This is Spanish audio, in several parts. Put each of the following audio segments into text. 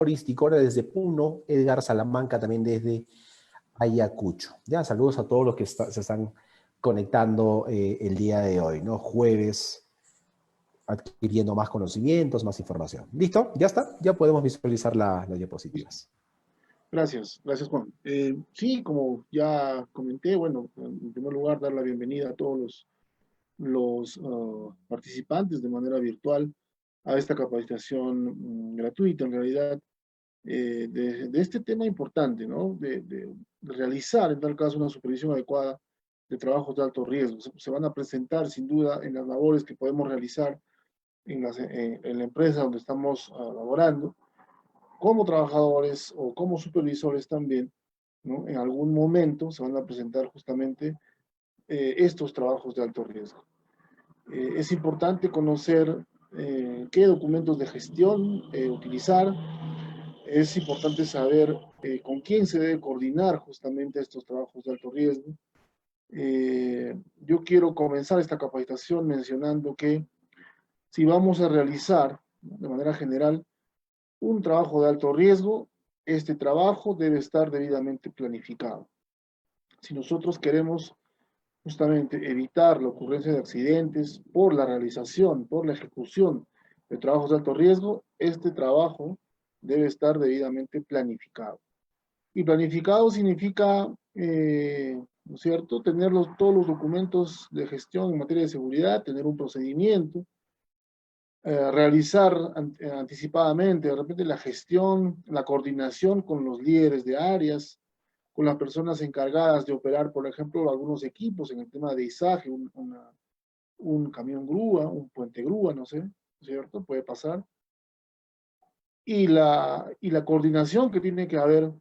turístico, ahora desde Puno, Edgar Salamanca también desde Ayacucho. Ya, saludos a todos los que se están conectando el día de hoy, ¿no? Jueves, adquiriendo más conocimientos, más información. ¿Listo? ¿Ya está? Ya podemos visualizar las diapositivas. Gracias, gracias Juan. Sí, como ya comenté, bueno, en primer lugar dar la bienvenida a todos los participantes de manera virtual a esta capacitación gratuita, en realidad, de este tema importante, ¿no? De realizar, en tal caso, una supervisión adecuada de trabajos de alto riesgo. Se van a presentar, sin duda, en las labores que podemos realizar en la empresa donde estamos laborando, como trabajadores o como supervisores también, ¿no? En algún momento se van a presentar justamente estos trabajos de alto riesgo. Es importante conocer qué documentos de gestión utilizar. Es importante saber con quién se debe coordinar justamente estos trabajos de alto riesgo. Yo quiero comenzar esta capacitación mencionando que si vamos a realizar, ¿no?, de manera general, un trabajo de alto riesgo, este trabajo debe estar debidamente planificado. Si nosotros queremos justamente evitar la ocurrencia de accidentes por la realización, por la ejecución de trabajos de alto riesgo, este trabajo debe estar debidamente planificado. Y planificado significa, ¿no es cierto?, tener todos los documentos de gestión en materia de seguridad, tener un procedimiento, realizar anticipadamente, de repente, la gestión, la coordinación con los líderes de áreas, con las personas encargadas de operar, por ejemplo, algunos equipos en el tema de izaje, un camión grúa, un puente grúa, no sé, ¿no es cierto? Puede pasar. Y la coordinación que tiene que haber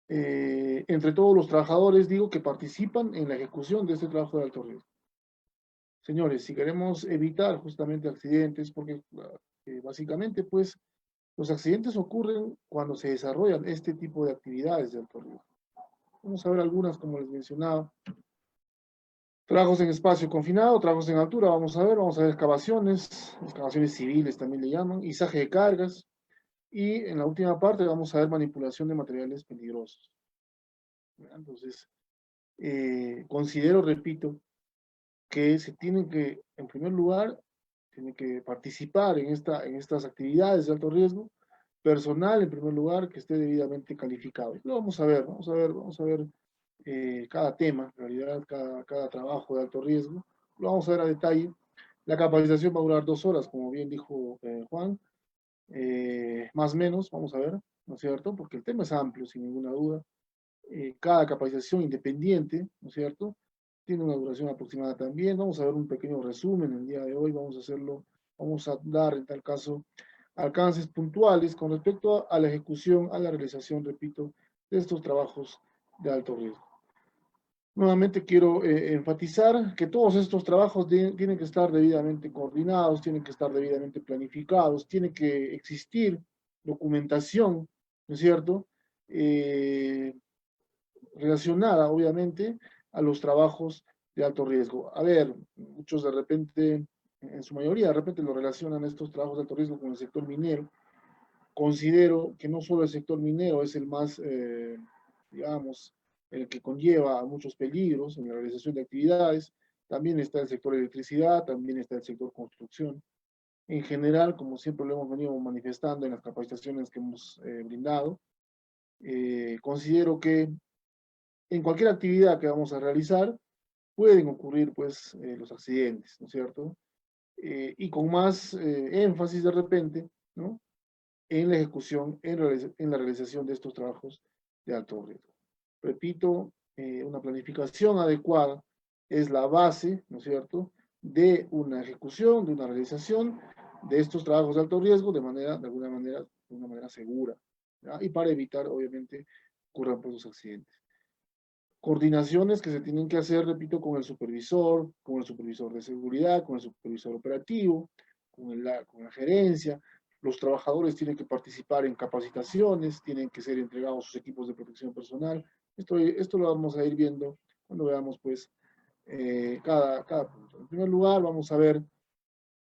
entre todos los trabajadores, digo, que participan en la ejecución de este trabajo de alto riesgo. Señores, si queremos evitar justamente accidentes, porque básicamente, pues, los accidentes ocurren cuando se desarrollan este tipo de actividades de alto riesgo. Vamos a ver algunas, como les mencionaba. Trabajos en espacio confinado, trabajos en altura, vamos a ver excavaciones civiles también le llaman, izaje de cargas, y en la última parte vamos a ver manipulación de materiales peligrosos. Entonces, considero, repito, que se tienen que, en primer lugar, tiene que participar en estas actividades de alto riesgo, personal, en primer lugar, que esté debidamente calificado. Lo vamos a ver, vamos a ver cada tema, en realidad, cada trabajo de alto riesgo. Lo vamos a ver a detalle. La capacitación va a durar 2 horas, como bien dijo Juan, más o menos, vamos a ver, ¿no es cierto? Porque el tema es amplio, sin ninguna duda. Cada capacitación independiente, ¿no es cierto?, tiene una duración aproximada también. Vamos a ver un pequeño resumen el día de hoy, vamos a dar en tal caso alcances puntuales con respecto a la ejecución, a la realización, repito, de estos trabajos de alto riesgo. Nuevamente quiero enfatizar que todos estos trabajos tienen que estar debidamente coordinados, tienen que estar debidamente planificados, tiene que existir documentación, ¿no es cierto?, relacionada, obviamente, a los trabajos de alto riesgo. A ver, muchos de repente, en su mayoría, de repente lo relacionan estos trabajos de alto riesgo con el sector minero. Considero que no solo el sector minero es el más, digamos, el que conlleva muchos peligros en la realización de actividades, también está el sector electricidad, también está el sector construcción. En general, como siempre lo hemos venido manifestando en las capacitaciones que hemos brindado, considero que en cualquier actividad que vamos a realizar pueden ocurrir, pues, los accidentes, ¿no es cierto? Y con más énfasis de repente, ¿no?, en la ejecución, en la realización de estos trabajos de alto riesgo. Repito, una planificación adecuada es la base, ¿no es cierto?, de una ejecución, de una realización de estos trabajos de alto riesgo de alguna manera, de una manera segura, ¿ya?, y para evitar, obviamente, ocurran pues, los accidentes. Coordinaciones que se tienen que hacer, repito, con el supervisor de seguridad, con el supervisor operativo, con la gerencia. Los trabajadores tienen que participar en capacitaciones, tienen que ser entregados sus equipos de protección personal. Esto lo vamos a ir viendo cuando veamos, pues, cada punto. En primer lugar, vamos a ver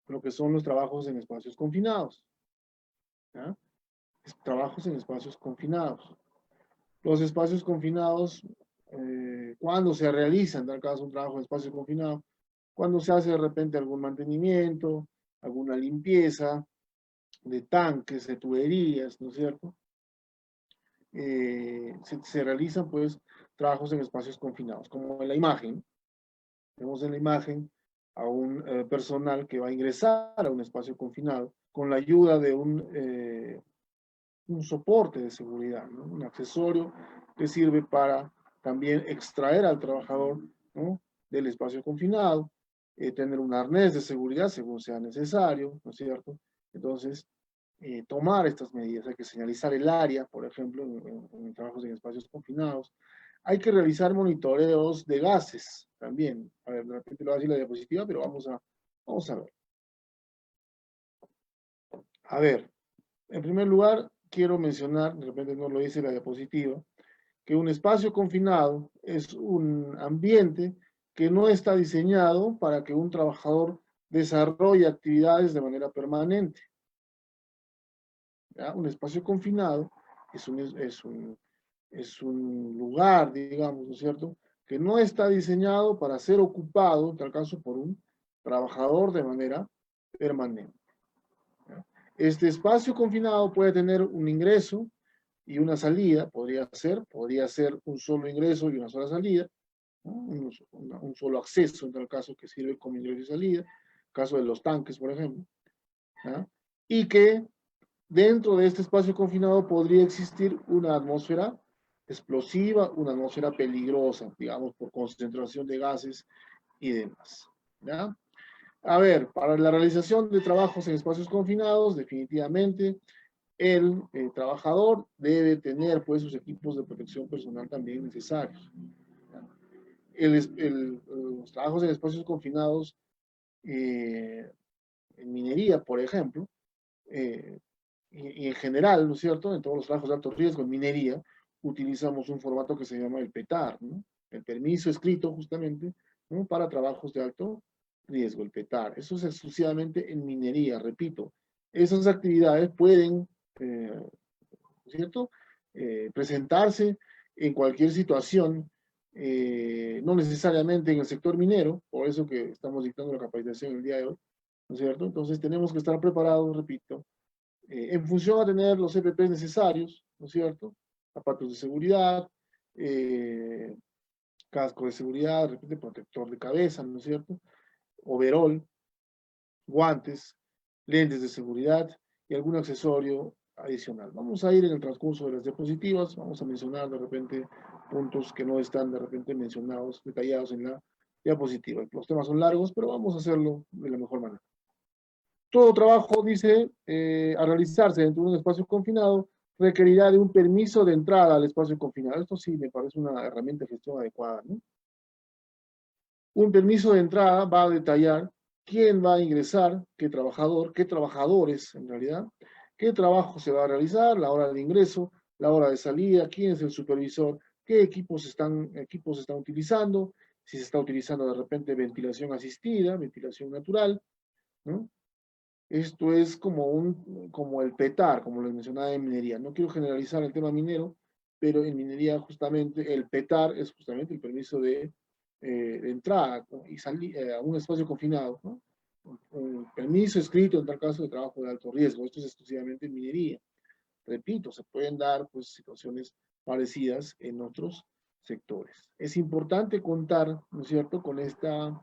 lo que son los trabajos en espacios confinados, ¿ya? trabajos en espacios confinados. Los espacios confinados, cuando se realiza, en tal caso, un trabajo en espacio confinado, cuando se hace de repente algún mantenimiento, alguna limpieza de tanques, de tuberías, ¿no es cierto? Se realizan, pues, trabajos en espacios confinados, como en la imagen. Vemos en la imagen a un personal que va a ingresar a un espacio confinado con la ayuda de un soporte de seguridad, ¿no? Un accesorio que sirve para también extraer al trabajador, ¿no?, del espacio confinado, tener un arnés de seguridad según sea necesario, ¿no es cierto? Entonces, tomar estas medidas, hay que señalizar el área, por ejemplo, en trabajos en espacios confinados. Hay que realizar monitoreos de gases también. A ver, de repente lo va a decir la diapositiva, pero vamos a ver. A ver, en primer lugar, quiero mencionar, de repente no lo dice la diapositiva, que un espacio confinado es un ambiente que no está diseñado para que un trabajador desarrolle actividades de manera permanente. ¿Ya? Un espacio confinado es un lugar, digamos, ¿no es cierto?, que no está diseñado para ser ocupado, en tal caso, por un trabajador de manera permanente. ¿Ya? Este espacio confinado puede tener un ingreso y una salida, podría ser un solo ingreso y una sola salida, ¿no? Un solo acceso, en tal caso, que sirve como ingreso y salida, caso de los tanques, por ejemplo, ¿ya? Y que dentro de este espacio confinado podría existir una atmósfera explosiva, una atmósfera peligrosa, digamos, por concentración de gases y demás, ¿ya? A ver, para la realización de trabajos en espacios confinados, definitivamente el trabajador debe tener, pues, sus equipos de protección personal también necesarios. Los trabajos en espacios confinados, en minería, por ejemplo, eh, y en general, ¿no es cierto?, en todos los trabajos de alto riesgo en minería, utilizamos un formato que se llama el PETAR, ¿no? El permiso escrito, justamente, ¿no?, para trabajos de alto riesgo, el PETAR. Eso es exclusivamente en minería, repito. Esas actividades pueden, ¿cierto?, presentarse en cualquier situación, no necesariamente en el sector minero, por eso que estamos dictando la capacitación el día de hoy, ¿no es cierto? Entonces tenemos que estar preparados, repito, en función a tener los EPPs necesarios, ¿no es cierto? Zapatos de seguridad, eh, casco de seguridad, de repente protector de cabeza, ¿no es cierto? Overol, guantes, lentes de seguridad y algún accesorio adicional. Vamos a ir en el transcurso de las diapositivas, vamos a mencionar de repente puntos que no están de repente mencionados, detallados en la diapositiva. Los temas son largos, pero vamos a hacerlo de la mejor manera. Todo trabajo, dice, a realizarse dentro de un espacio confinado, requerirá de un permiso de entrada al espacio confinado. Esto sí me parece una herramienta de gestión adecuada, ¿no? Un permiso de entrada va a detallar quién va a ingresar, qué trabajador, qué trabajadores en realidad, qué trabajo se va a realizar, la hora de ingreso, la hora de salida, quién es el supervisor, qué equipos se están utilizando, si se está utilizando de repente ventilación asistida, ventilación natural, ¿no? Esto es como el PETAR, como les mencionaba en minería. No quiero generalizar el tema minero, pero en minería justamente el PETAR es justamente el permiso de entrada, ¿no?, y salir a un espacio confinado, ¿no? Un permiso escrito en tal caso de trabajo de alto riesgo. Esto es exclusivamente en minería. Repito, se pueden dar, pues, situaciones parecidas en otros sectores. Es importante contar, ¿no es cierto?, con esta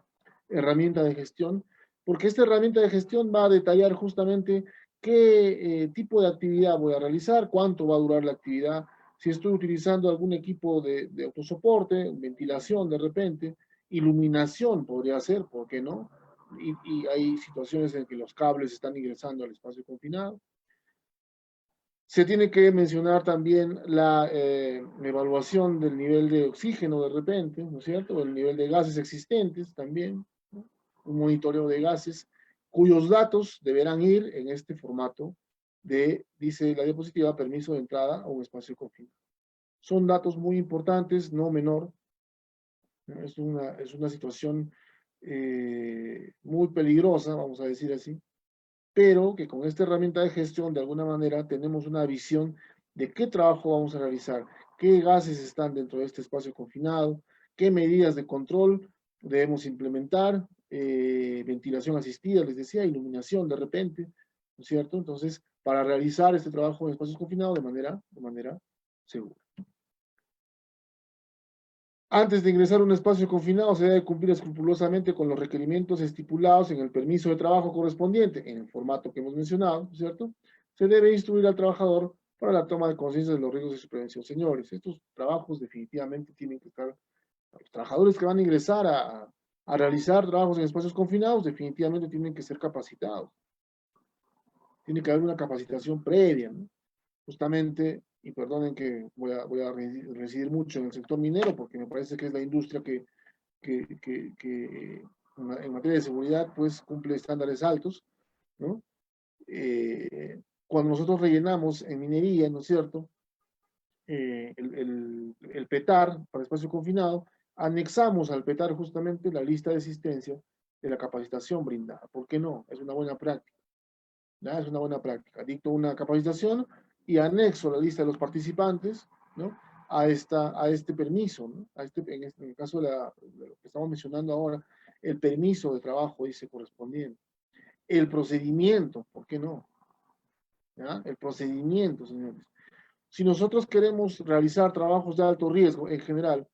herramienta de gestión, porque esta herramienta de gestión va a detallar justamente qué tipo de actividad voy a realizar, cuánto va a durar la actividad, si estoy utilizando algún equipo de autosoporte, ventilación de repente, iluminación podría ser, ¿por qué no? Y hay situaciones en que los cables están ingresando al espacio confinado. Se tiene que mencionar también la evaluación del nivel de oxígeno de repente, ¿no es cierto? El nivel de gases existentes también, ¿no? Un monitoreo de gases cuyos datos deberán ir en este formato de, dice la diapositiva, permiso de entrada a un espacio confinado. Son datos muy importantes, no menor, ¿no? Es una situación muy peligrosa, vamos a decir así, pero que con esta herramienta de gestión, de alguna manera, tenemos una visión de qué trabajo vamos a realizar, qué gases están dentro de este espacio confinado, qué medidas de control debemos implementar, ventilación asistida, les decía, iluminación de repente, ¿no es cierto? Entonces, para realizar este trabajo en espacios confinados de manera segura. Antes de ingresar a un espacio confinado, se debe cumplir escrupulosamente con los requerimientos estipulados en el permiso de trabajo correspondiente, en el formato que hemos mencionado, ¿cierto? Se debe instruir al trabajador para la toma de conciencia de los riesgos de su prevención. Señores, estos trabajos definitivamente tienen que estar, los trabajadores que van a ingresar a realizar trabajos en espacios confinados, definitivamente tienen que ser capacitados. Tiene que haber una capacitación previa, ¿no? Justamente, y perdonen que voy a residir mucho en el sector minero, porque me parece que es la industria que en materia de seguridad, pues cumple estándares altos, ¿no? Cuando nosotros rellenamos en minería, ¿no es cierto? El PETAR para espacio confinado, anexamos al PETAR justamente la lista de asistencia de la capacitación brindada. ¿Por qué no? Es una buena práctica. ¿Ya? Es una buena práctica. Dicto una capacitación y anexo la lista de los participantes, ¿no? A este permiso, ¿no? En el caso de lo que estamos mencionando ahora, el permiso de trabajo dice correspondiente. El procedimiento, ¿por qué no? ¿Ya? El procedimiento, señores. Si nosotros queremos realizar trabajos de alto riesgo en general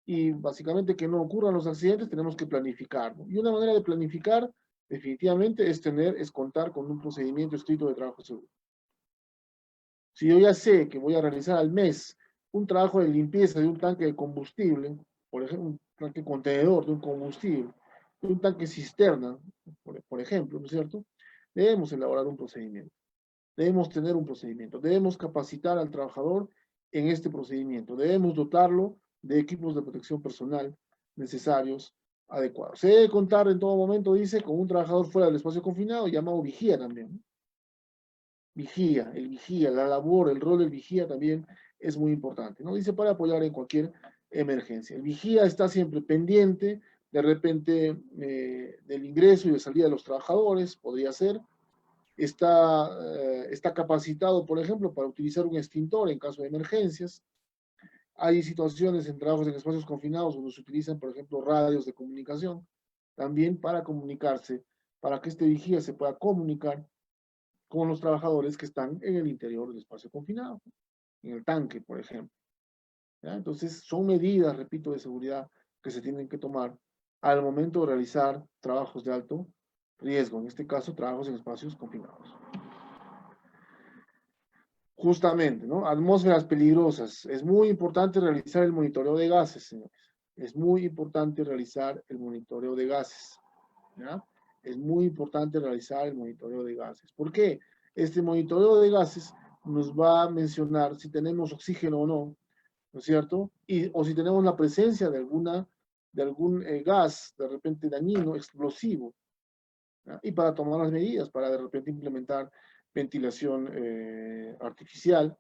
y básicamente que no ocurran los accidentes, tenemos que planificar, ¿no? Y una manera de planificar definitivamente es contar con un procedimiento estricto de trabajo seguro. Si yo ya sé que voy a realizar al mes un trabajo de limpieza de un tanque de combustible, por ejemplo, un tanque contenedor de un combustible, de un tanque cisterna, por ejemplo, ¿no es cierto? Debemos elaborar un procedimiento, debemos tener un procedimiento, debemos capacitar al trabajador en este procedimiento, debemos dotarlo de equipos de protección personal necesarios, adecuados. Se debe contar en todo momento, dice, con un trabajador fuera del espacio confinado, llamado vigía también, ¿no? Vigía, la labor, el rol del vigía también es muy importante, ¿no? Dice para apoyar en cualquier emergencia. El vigía está siempre pendiente, de repente, del ingreso y de salida de los trabajadores, podría ser. Está capacitado, por ejemplo, para utilizar un extintor en caso de emergencias. Hay situaciones en trabajos en espacios confinados donde se utilizan, por ejemplo, radios de comunicación, también para comunicarse, para que este vigía se pueda comunicar con los trabajadores que están en el interior del espacio confinado, en el tanque, por ejemplo. ¿Ya? Entonces, son medidas, repito, de seguridad que se tienen que tomar al momento de realizar trabajos de alto riesgo, en este caso, trabajos en espacios confinados. Justamente, ¿no? Atmósferas peligrosas. Es muy importante realizar el monitoreo de gases, señores. Es muy importante realizar el monitoreo de gases. ¿Ya? Es muy importante realizar el monitoreo de gases. ¿Por qué? Este monitoreo de gases nos va a mencionar si tenemos oxígeno o no, ¿no es cierto? O si tenemos la presencia de algún gas de repente dañino, explosivo, ¿ya? Y para tomar las medidas, para de repente implementar ventilación artificial,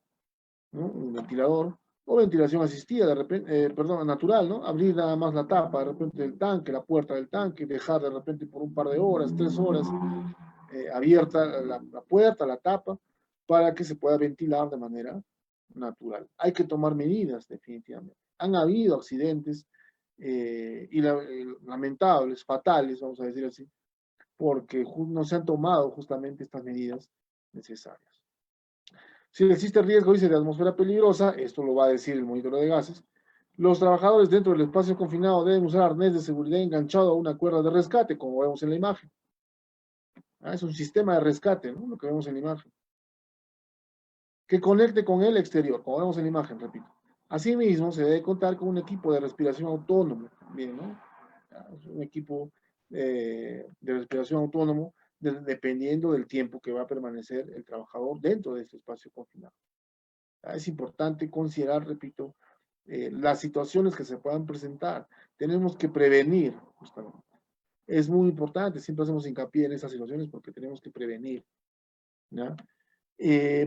¿no? Un ventilador, o ventilación asistida, de repente, perdón, natural, ¿no? Abrir nada más la tapa de repente del tanque, la puerta del tanque, dejar de repente por un par de horas, 3 horas, abierta la puerta, la tapa, para que se pueda ventilar de manera natural. Hay que tomar medidas, definitivamente. Han habido accidentes lamentables, fatales, vamos a decir así, porque no se han tomado justamente estas medidas necesarias. Si existe riesgo, dice, de atmósfera peligrosa, esto lo va a decir el monitoreo de gases, los trabajadores dentro del espacio confinado deben usar arnés de seguridad enganchado a una cuerda de rescate, como vemos en la imagen. Es un sistema de rescate, ¿no? Lo que vemos en la imagen. Que conecte con el exterior, como vemos en la imagen, repito. Asimismo, se debe contar con un equipo de respiración autónomo, bien, ¿no? Un equipo de respiración autónomo, dependiendo del tiempo que va a permanecer el trabajador dentro de este espacio confinado. Es importante considerar, repito, las situaciones que se puedan presentar. Tenemos que prevenir, justamente. Es muy importante, siempre hacemos hincapié en esas situaciones porque tenemos que prevenir, ¿ya?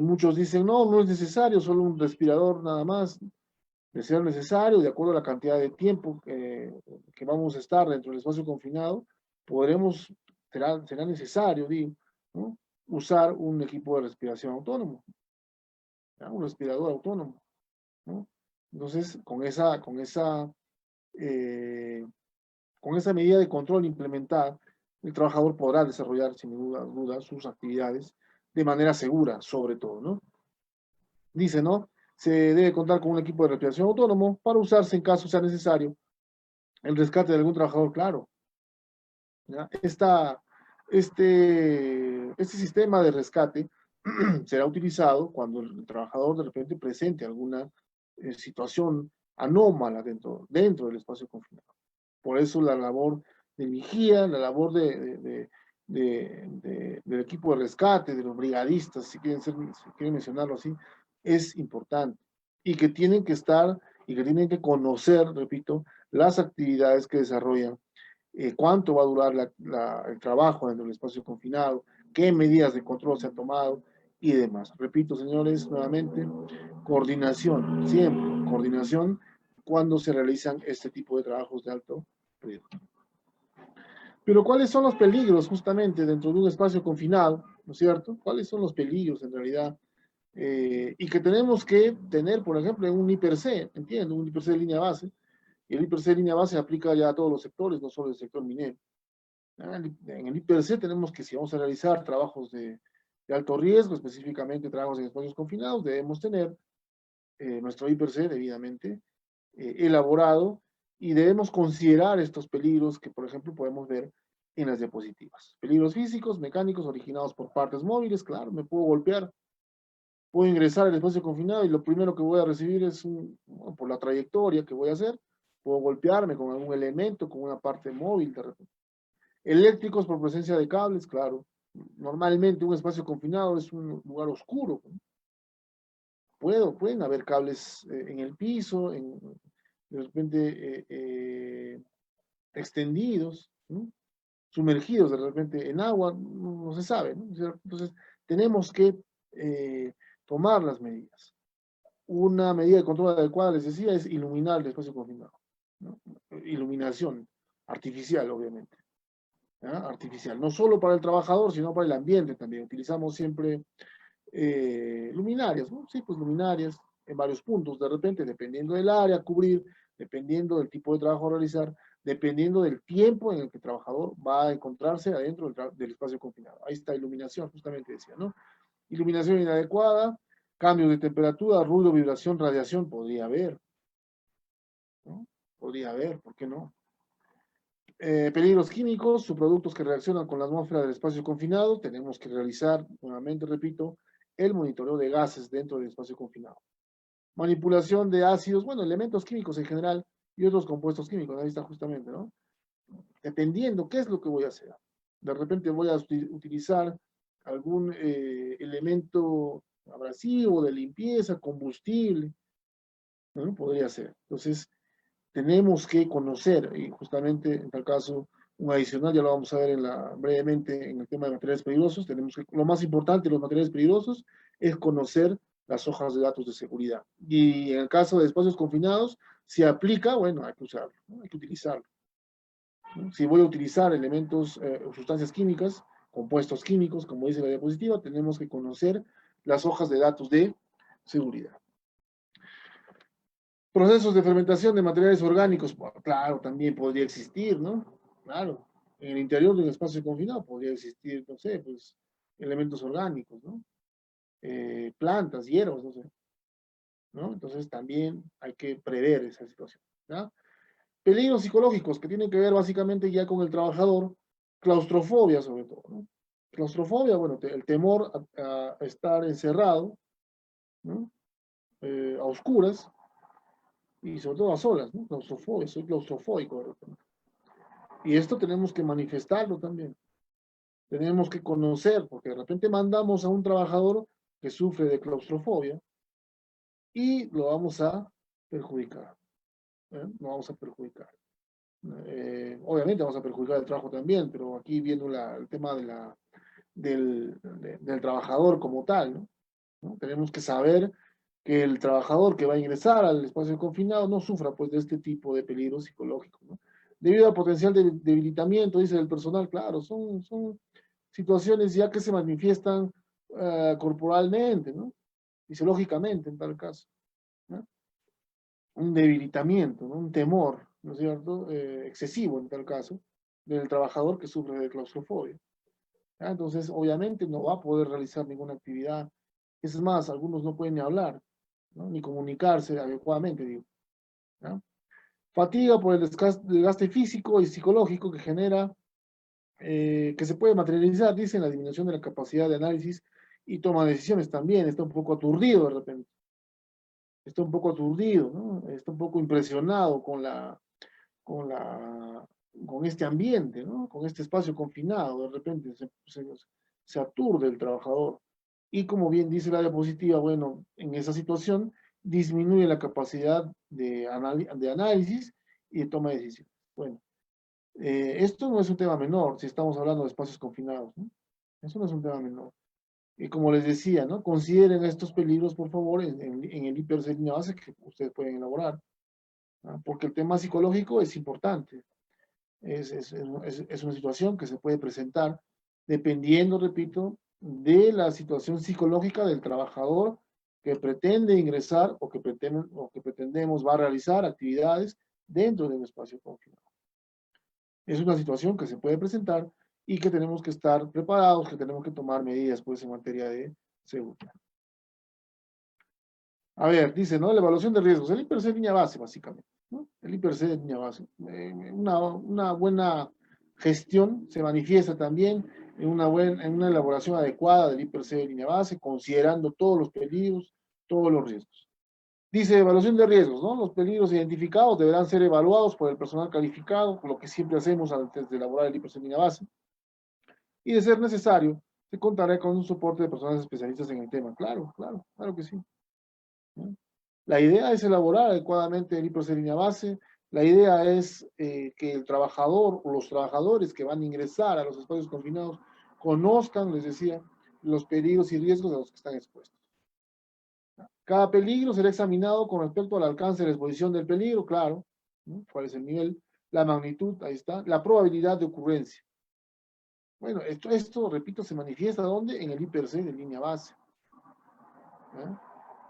Muchos dicen, no, no es necesario, solo un respirador nada más. De ser necesario, de acuerdo a la cantidad de tiempo que vamos a estar dentro del espacio confinado, será necesario, digo, ¿no? usar un equipo de respiración autónomo, ¿ya? Un respirador autónomo, ¿no? Entonces, eh, con esa medida de control implementada, el trabajador podrá desarrollar sin duda sus actividades de manera segura, sobre todo, ¿no? Dice, ¿no? Se debe contar con un equipo de respiración autónomo para usarse en caso sea necesario el rescate de algún trabajador, claro. ¿Ya? Este sistema de rescate será utilizado cuando el trabajador de repente presente alguna situación anómala dentro del espacio confinado. Por eso la labor de vigía, la labor del equipo de rescate, de los brigadistas, si quieren mencionarlo así, es importante. Y que tienen que estar y que tienen que conocer, repito, las actividades que desarrollan, cuánto va a durar el trabajo dentro del espacio confinado, qué medidas de control se han tomado y demás. Repito, señores, nuevamente, coordinación, siempre coordinación cuando se realizan este tipo de trabajos de alto riesgo. Pero ¿cuáles son los peligros justamente dentro de un espacio confinado? ¿No es cierto? ¿Cuáles son los peligros en realidad? Y que tenemos que tener, por ejemplo, en un IPRC, ¿entienden? Un IPRC de línea base. Y el IPRC de línea base aplica ya a todos los sectores, no solo el sector minero. En el IPRC tenemos que, si vamos a realizar trabajos de alto riesgo, específicamente trabajos en espacios confinados, debemos tener nuestro IPRC debidamente elaborado y debemos considerar estos peligros que, por ejemplo, podemos ver en las diapositivas. Peligros físicos, mecánicos, originados por partes móviles, claro, me puedo golpear, puedo ingresar al espacio confinado y lo primero que voy a recibir es por la trayectoria que voy a hacer, puedo golpearme con algún elemento, con una parte móvil de repente. Eléctricos por presencia de cables, claro. Normalmente un espacio confinado es un lugar oscuro. Pueden haber cables en el piso, de repente extendidos, ¿no? Sumergidos de repente en agua, no se sabe, ¿no? Entonces, tenemos que tomar las medidas. Una medida de control adecuada, les decía, es iluminar el espacio confinado, ¿no? Iluminación artificial, obviamente. ¿Ya? Artificial, no solo para el trabajador, sino para el ambiente también. Utilizamos siempre luminarias, ¿no? Sí, pues luminarias en varios puntos, de repente, dependiendo del área a cubrir, dependiendo del tipo de trabajo a realizar, dependiendo del tiempo en el que el trabajador va a encontrarse adentro del espacio confinado. Ahí está iluminación, justamente decía, ¿no? Iluminación inadecuada, cambios de temperatura, ruido, vibración, radiación, podría haber, ¿no? Podría haber, ¿por qué no? Peligros químicos, subproductos que reaccionan con la atmósfera del espacio confinado. Tenemos que realizar, nuevamente repito, el monitoreo de gases dentro del espacio confinado. Manipulación de ácidos, bueno, elementos químicos en general y otros compuestos químicos, ahí está justamente, ¿no? Dependiendo qué es lo que voy a hacer. De repente voy a utilizar algún elemento abrasivo, de limpieza, combustible, ¿no? Podría ser. Entonces, tenemos que conocer, y justamente en tal caso, un adicional, ya lo vamos a ver brevemente en el tema de materiales peligrosos, lo más importante de los materiales peligrosos es conocer las hojas de datos de seguridad. Y en el caso de espacios confinados, si aplica, bueno, hay que usarlo, ¿no? Hay que utilizarlo, ¿no? Si voy a utilizar elementos o sustancias químicas, compuestos químicos, como dice la diapositiva, tenemos que conocer las hojas de datos de seguridad. Procesos de fermentación de materiales orgánicos, bueno, claro, también podría existir, ¿no? Claro, en el interior de un espacio confinado podría existir, no sé, pues, elementos orgánicos, ¿no? Plantas, hierbas, no sé, ¿no? Entonces también hay que prever esa situación, ¿ya? Peligros psicológicos que tienen que ver básicamente ya con el trabajador, claustrofobia sobre todo, ¿no? Claustrofobia, bueno, el temor a estar encerrado, ¿no? A oscuras, y sobre todo a solas, ¿no? Claustrofobia, soy claustrofóbico de repente. Y esto tenemos que manifestarlo también. Tenemos que conocer, porque de repente mandamos a un trabajador que sufre de claustrofobia y lo vamos a perjudicar. Lo vamos a perjudicar. Obviamente vamos a perjudicar el trabajo también, pero aquí viendo el tema del trabajador como tal, ¿no? ¿No? Tenemos que saber que el trabajador que va a ingresar al espacio confinado no sufra pues de este tipo de peligros psicológicos, ¿no? Debido al potencial de debilitamiento, dice el personal, claro, son situaciones ya que se manifiestan corporalmente, ¿no? Fisiológicamente en tal caso, ¿no? Un debilitamiento, ¿no? Un temor, ¿no es cierto? Excesivo en tal caso, del trabajador que sufre de claustrofobia. ¿Ya? Entonces, obviamente no va a poder realizar ninguna actividad. Es más, algunos no pueden ni hablar, ¿no? Ni comunicarse adecuadamente, digo. ¿Ya? Fatiga por el desgaste físico y psicológico que genera, que se puede materializar, dice, en la disminución de la capacidad de análisis y toma de decisiones también. Está un poco aturdido de repente. Está un poco aturdido, ¿no? Está un poco impresionado con la, con este ambiente, ¿no? Con este espacio confinado. De repente se aturde el trabajador. Y como bien dice la diapositiva, bueno, en esa situación disminuye la capacidad de análisis y de toma de decisiones. Bueno, esto no es un tema menor si estamos hablando de espacios confinados, ¿no? Eso no es un tema menor. Y como les decía, ¿no? Consideren estos peligros, por favor, en el IPRC de línea base que ustedes pueden elaborar, ¿no? Porque el tema psicológico es importante. Es una situación que se puede presentar dependiendo, repito, de la situación psicológica del trabajador que pretende ingresar o que pretendemos va a realizar actividades dentro de un espacio confinado. Es una situación que se puede presentar y que tenemos que estar preparados, que tenemos que tomar medidas pues en materia de seguridad. A ver, dice, ¿no? La evaluación de riesgos. El IPRC de línea base, básicamente, ¿no? El IPRC de línea base. Una buena gestión se manifiesta también en en una elaboración adecuada del IPRC de línea base, considerando todos los peligros, todos los riesgos. Dice evaluación de riesgos, ¿no? Los peligros identificados deberán ser evaluados por el personal calificado, lo que siempre hacemos antes de elaborar el IPRC de línea base. Y de ser necesario, se contará con un soporte de personas especialistas en el tema. Claro, claro, claro que sí, ¿no? La idea es elaborar adecuadamente el IPRC de línea base. La idea es que el trabajador o los trabajadores que van a ingresar a los espacios confinados conozcan, les decía, los peligros y riesgos a los que están expuestos. Cada peligro será examinado con respecto al alcance de la exposición del peligro, claro, ¿no? ¿Cuál es el nivel? La magnitud, ahí está. La probabilidad de ocurrencia. Bueno, esto, repito, se manifiesta ¿dónde? En el IPRC de línea base, ¿no?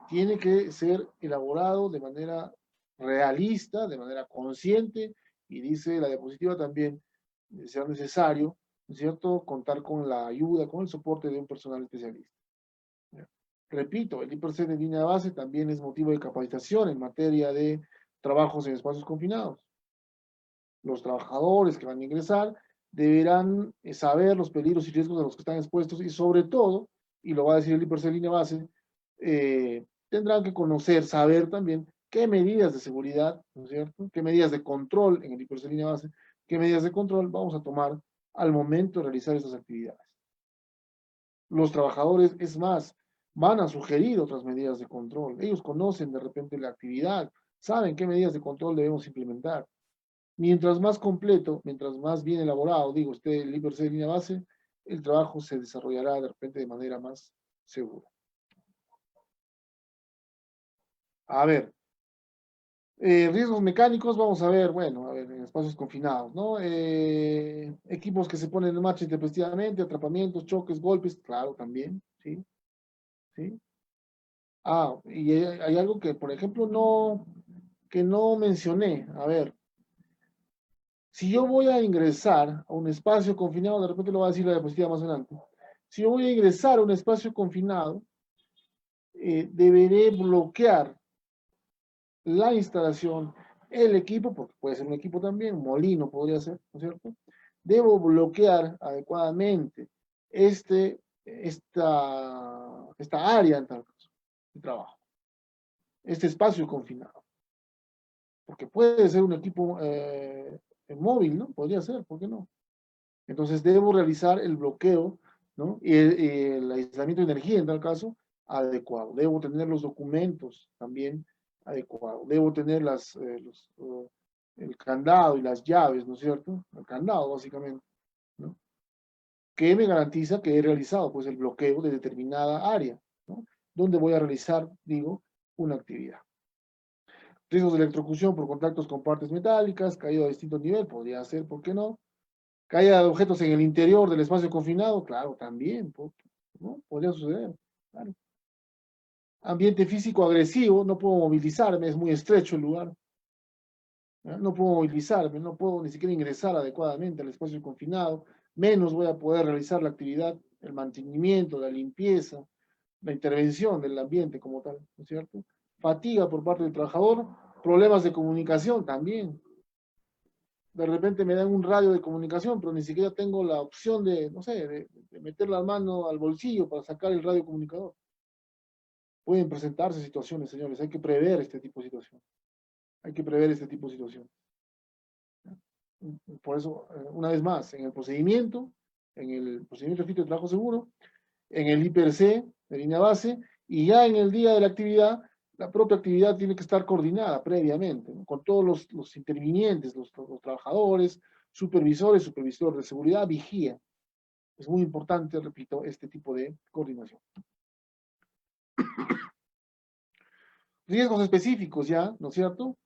Tiene que ser elaborado de manera realista, de manera consciente, y dice la diapositiva también, de ser necesario, ¿no es cierto?, contar con la ayuda, con el soporte de un personal especialista. ¿Ya? Repito, el IPRC de línea base también es motivo de capacitación en materia de trabajos en espacios confinados. Los trabajadores que van a ingresar deberán saber los peligros y riesgos a los que están expuestos y sobre todo, y lo va a decir el IPRC de línea base, tendrán que conocer, saber también qué medidas de seguridad, ¿no es cierto? Qué medidas de control en el IPRC de línea base, qué medidas de control vamos a tomar al momento de realizar estas actividades. Los trabajadores, es más, van a sugerir otras medidas de control. Ellos conocen de repente la actividad, saben qué medidas de control debemos implementar. Mientras más completo, mientras más bien elaborado, digo, esté el IPRC de línea base, el trabajo se desarrollará de repente de manera más segura. A ver, riesgos mecánicos, vamos a ver, bueno, a ver, en espacios confinados, ¿no? Equipos que se ponen en marcha intempestivamente, atrapamientos, choques, golpes, claro, también, ¿sí? ¿Sí? Ah, y hay algo que, por ejemplo, que no mencioné. A ver, si yo voy a ingresar a un espacio confinado, de repente lo va a decir la diapositiva más adelante. Si yo voy a ingresar a un espacio confinado, deberé bloquear la instalación, el equipo, porque puede ser un equipo también, un molino podría ser, ¿no es cierto? Debo bloquear adecuadamente esta área en tal caso de trabajo, este espacio confinado, porque puede ser un equipo móvil, ¿no? Podría ser, ¿por qué no? Entonces debo realizar el bloqueo, ¿no? Y el aislamiento de energía en tal caso adecuado. Debo tener los documentos también adecuados. Debo tener el candado y las llaves, ¿no es cierto? El candado básicamente, ¿no? Que me garantiza que he realizado pues el bloqueo de determinada área, ¿no? Donde voy a realizar, digo, una actividad. Riesgos de electrocución por contactos con partes metálicas, caída a distinto nivel, podría ser, ¿por qué no? Que haya objetos en el interior del espacio confinado, claro, también, ¿no? Podría suceder, claro. Ambiente físico agresivo, no puedo movilizarme, es muy estrecho el lugar. ¿Ya? No puedo movilizarme, no puedo ni siquiera ingresar adecuadamente al espacio confinado, menos voy a poder realizar la actividad, el mantenimiento, la limpieza, la intervención del ambiente como tal, ¿no es cierto? Fatiga por parte del trabajador, problemas de comunicación también. De repente me dan un radio de comunicación, pero ni siquiera tengo la opción de, no sé, de meter la mano al bolsillo para sacar el radio comunicador. Pueden presentarse situaciones, señores, hay que prever este tipo de situaciones. Hay que prever este tipo de situaciones. Por eso, una vez más, en el procedimiento de trabajo seguro, en el IPRC, de línea base, y ya en el día de la actividad, la propia actividad tiene que estar coordinada previamente, ¿no? Con todos los intervinientes, los trabajadores, supervisores de seguridad, vigía. Es muy importante, repito, este tipo de coordinación. Riesgos específicos ya, ¿no es cierto?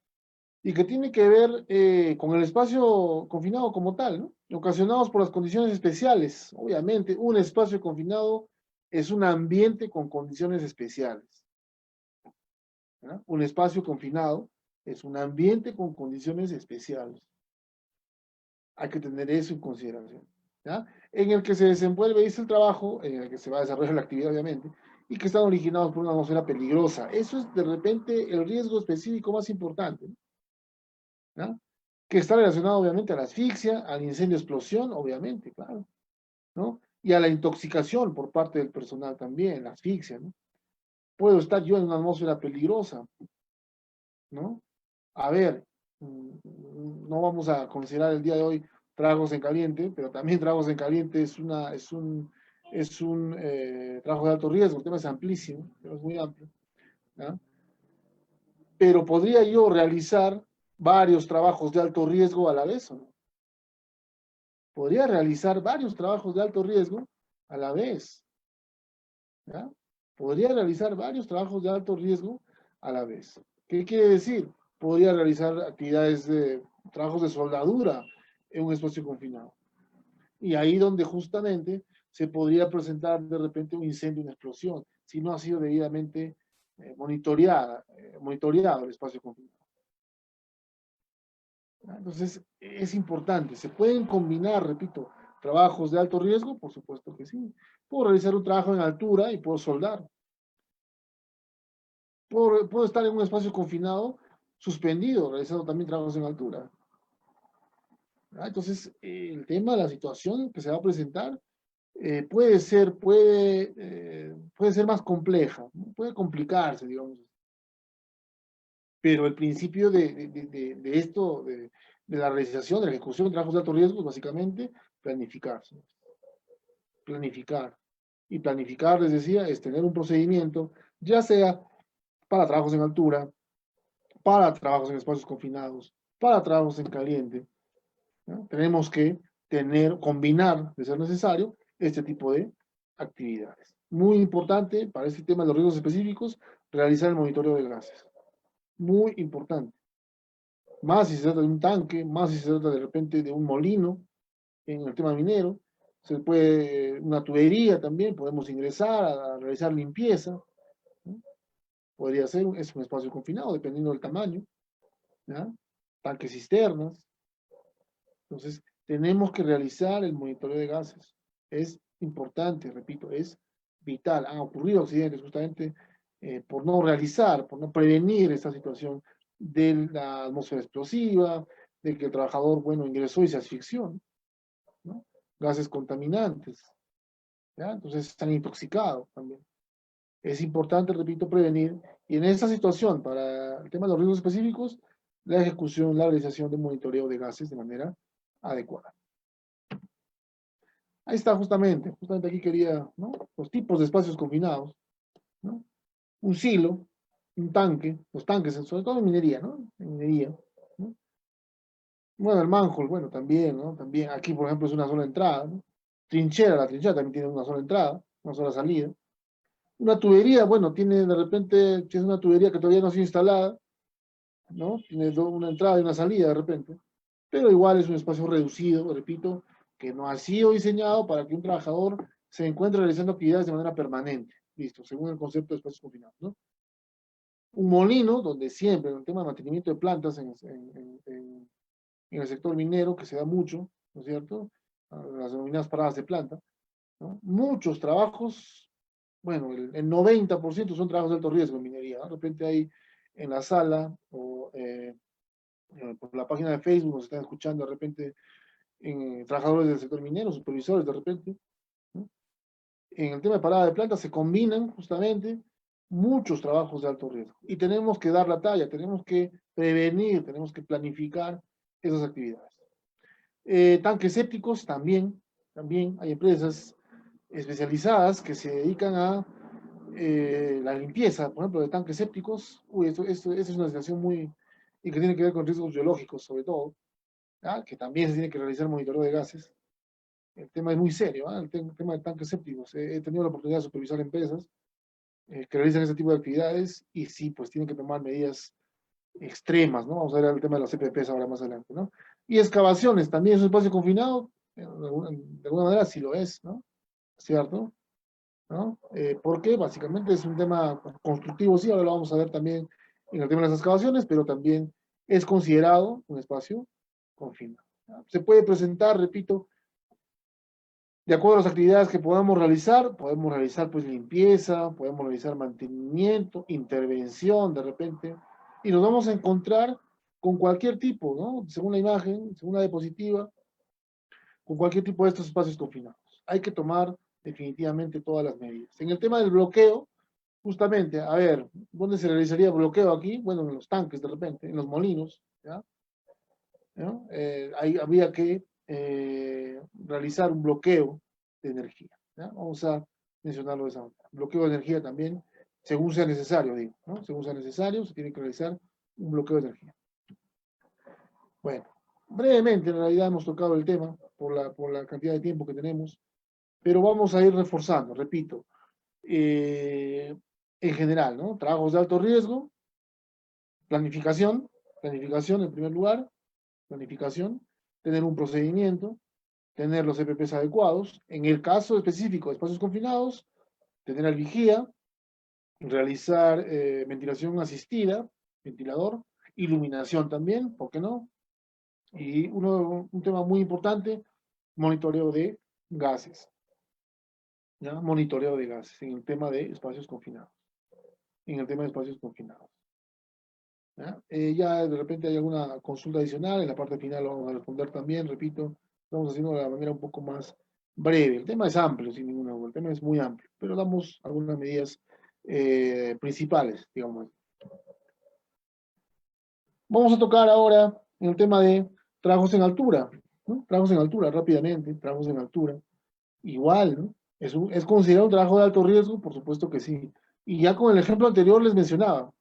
Y que tiene que ver con el espacio confinado como tal, ¿no? Ocasionados por las condiciones especiales. Obviamente, un espacio confinado es un ambiente con condiciones especiales. ¿Ya? Un espacio confinado es un ambiente con condiciones especiales. Hay que tener eso en consideración. ¿Ya? En el que se desenvuelve, dice el trabajo, en el que se va a desarrollar la actividad, obviamente, y que están originados por una atmósfera peligrosa. Eso es de repente el riesgo específico más importante, ¿no? Que está relacionado obviamente a la asfixia, al incendio explosión, obviamente, claro, ¿no? Y a la intoxicación por parte del personal también, la asfixia, ¿no? Puedo estar yo en una atmósfera peligrosa, ¿no? A ver, no vamos a considerar el día de hoy tragos en caliente, pero también tragos en caliente es un trabajo de alto riesgo, el tema es amplísimo, el tema es muy amplio, ¿no? Pero podría yo realizar varios trabajos de alto riesgo a la vez, ¿no? Podría realizar varios trabajos de alto riesgo a la vez, ¿ya? Podría realizar varios trabajos de alto riesgo a la vez. ¿Qué quiere decir? Podría realizar actividades de trabajos de soldadura en un espacio confinado. Y ahí donde justamente se podría presentar de repente un incendio, una explosión, si no ha sido debidamente monitoreado el espacio confinado. Entonces, es importante. ¿Se pueden combinar, repito, trabajos de alto riesgo? Por supuesto que sí. Puedo realizar un trabajo en altura y puedo soldar. Puedo estar en un espacio confinado, suspendido, realizando también trabajos en altura. Entonces, el tema, la situación que se va a presentar, puede ser más compleja, ¿no? Puede complicarse, digamos. Pero el principio de esto, de la realización, de la ejecución de trabajos de alto riesgo, es básicamente planificarse. Planificar. Y planificar, les decía, es tener un procedimiento, ya sea para trabajos en altura, para trabajos en espacios confinados, para trabajos en caliente, ¿no? Tenemos que combinar, de ser necesario, este tipo de actividades. Muy importante para este tema de los riesgos específicos, realizar el monitoreo de gases. Muy importante. Más si se trata de un tanque, más si se trata de repente de un molino, en el tema minero, una tubería también, podemos ingresar a realizar limpieza, ¿no? Podría ser, es un espacio confinado, dependiendo del tamaño, ¿ya? Tanques cisternas. Entonces, tenemos que realizar el monitoreo de gases. Es importante, repito, es vital. Han ocurrido accidentes justamente por no realizar, por no prevenir esta situación de la atmósfera explosiva, de que el trabajador, bueno, ingresó y se asfixió, ¿no? Gases contaminantes, ¿ya? Entonces están intoxicados también. Es importante, repito, prevenir. Y en esta situación, para el tema de los riesgos específicos, la ejecución, la realización de monitoreo de gases de manera adecuada. Ahí está justamente aquí quería, ¿no? Los tipos de espacios confinados, ¿no? Un silo, un tanque, los tanques, sobre todo en minería, ¿no? En minería, ¿no? Bueno, el manhole, bueno, también, ¿no? También aquí, por ejemplo, es una sola entrada, ¿no? La trinchera también tiene una sola entrada, una sola salida. Una tubería, bueno, tiene de repente, tiene una tubería que todavía no ha sido instalada, ¿no? Tiene una entrada y una salida de repente, pero igual es un espacio reducido, repito, que no ha sido diseñado para que un trabajador se encuentre realizando actividades de manera permanente, listo, según el concepto de espacios confinados, ¿no? Un molino, donde siempre, en el tema de mantenimiento de plantas en el sector minero, que se da mucho, ¿no es cierto? Las denominadas paradas de planta, ¿no? Muchos trabajos, bueno, el 90% son trabajos de alto riesgo en minería, ¿no? De repente hay en la sala o por la página de Facebook nos están escuchando de repente trabajadores del sector minero, supervisores de repente, ¿no? En el tema de parada de planta se combinan justamente muchos trabajos de alto riesgo y tenemos que dar la talla, tenemos que prevenir, tenemos que planificar esas actividades. Tanques sépticos también hay empresas especializadas que se dedican a la limpieza, por ejemplo, de tanques sépticos. Uy, esto es una situación muy, y que tiene que ver con riesgos biológicos sobre todo, ¿ya? Que también se tiene que realizar monitoreo de gases. El tema es muy serio, ¿eh? El tema de tanques sépticos. He tenido la oportunidad de supervisar empresas que realizan ese tipo de actividades y sí, pues tienen que tomar medidas extremas, ¿no? Vamos a ver el tema de las CPPs ahora más adelante, ¿no? Y excavaciones, también es un espacio confinado, de alguna manera sí lo es, ¿no? ¿Cierto? ¿No? ¿Por qué? Básicamente es un tema constructivo, sí, ahora lo vamos a ver también en el tema de las excavaciones, pero también es considerado un espacio confinado. ¿No? Se puede presentar, repito, de acuerdo a las actividades que podamos realizar pues limpieza, podemos realizar mantenimiento, intervención de repente, y nos vamos a encontrar con cualquier tipo, ¿no? Según la imagen, según la diapositiva, con cualquier tipo de estos espacios confinados. Hay que tomar definitivamente todas las medidas. En el tema del bloqueo, justamente, a ver, ¿dónde se realizaría bloqueo aquí? Bueno, en los tanques de repente, en los molinos, ¿ya? ¿No? Ahí habría que realizar un bloqueo de energía. ¿Ya? Vamos a mencionarlo de esa manera. Bloqueo de energía también, según sea necesario, digo, ¿no? Según sea necesario, se tiene que realizar un bloqueo de energía. Bueno, brevemente, en realidad hemos tocado el tema por la cantidad de tiempo que tenemos, pero vamos a ir reforzando, repito, en general, ¿no? Trabajos de alto riesgo, planificación en primer lugar, planificación, tener un procedimiento, tener los EPPs adecuados, en el caso específico de espacios confinados, tener al vigía, realizar ventilación asistida, ventilador, iluminación también, ¿por qué no? Y un tema muy importante, monitoreo de gases, ¿ya? Monitoreo de gases en el tema de espacios confinados, en el tema de espacios confinados. ¿Ya? Ya de repente hay alguna consulta adicional, en la parte final lo vamos a responder también, repito, estamos haciendo de la manera un poco más breve. El tema es amplio, sin ninguna duda, el tema es muy amplio, pero damos algunas medidas principales, digamos. Vamos a tocar ahora en el tema de trabajos en altura, ¿no? Trabajos en altura, rápidamente, trabajos en altura. Igual, ¿no? ¿Es considerado un trabajo de alto riesgo? Por supuesto que sí. Y ya con el ejemplo anterior les mencionaba,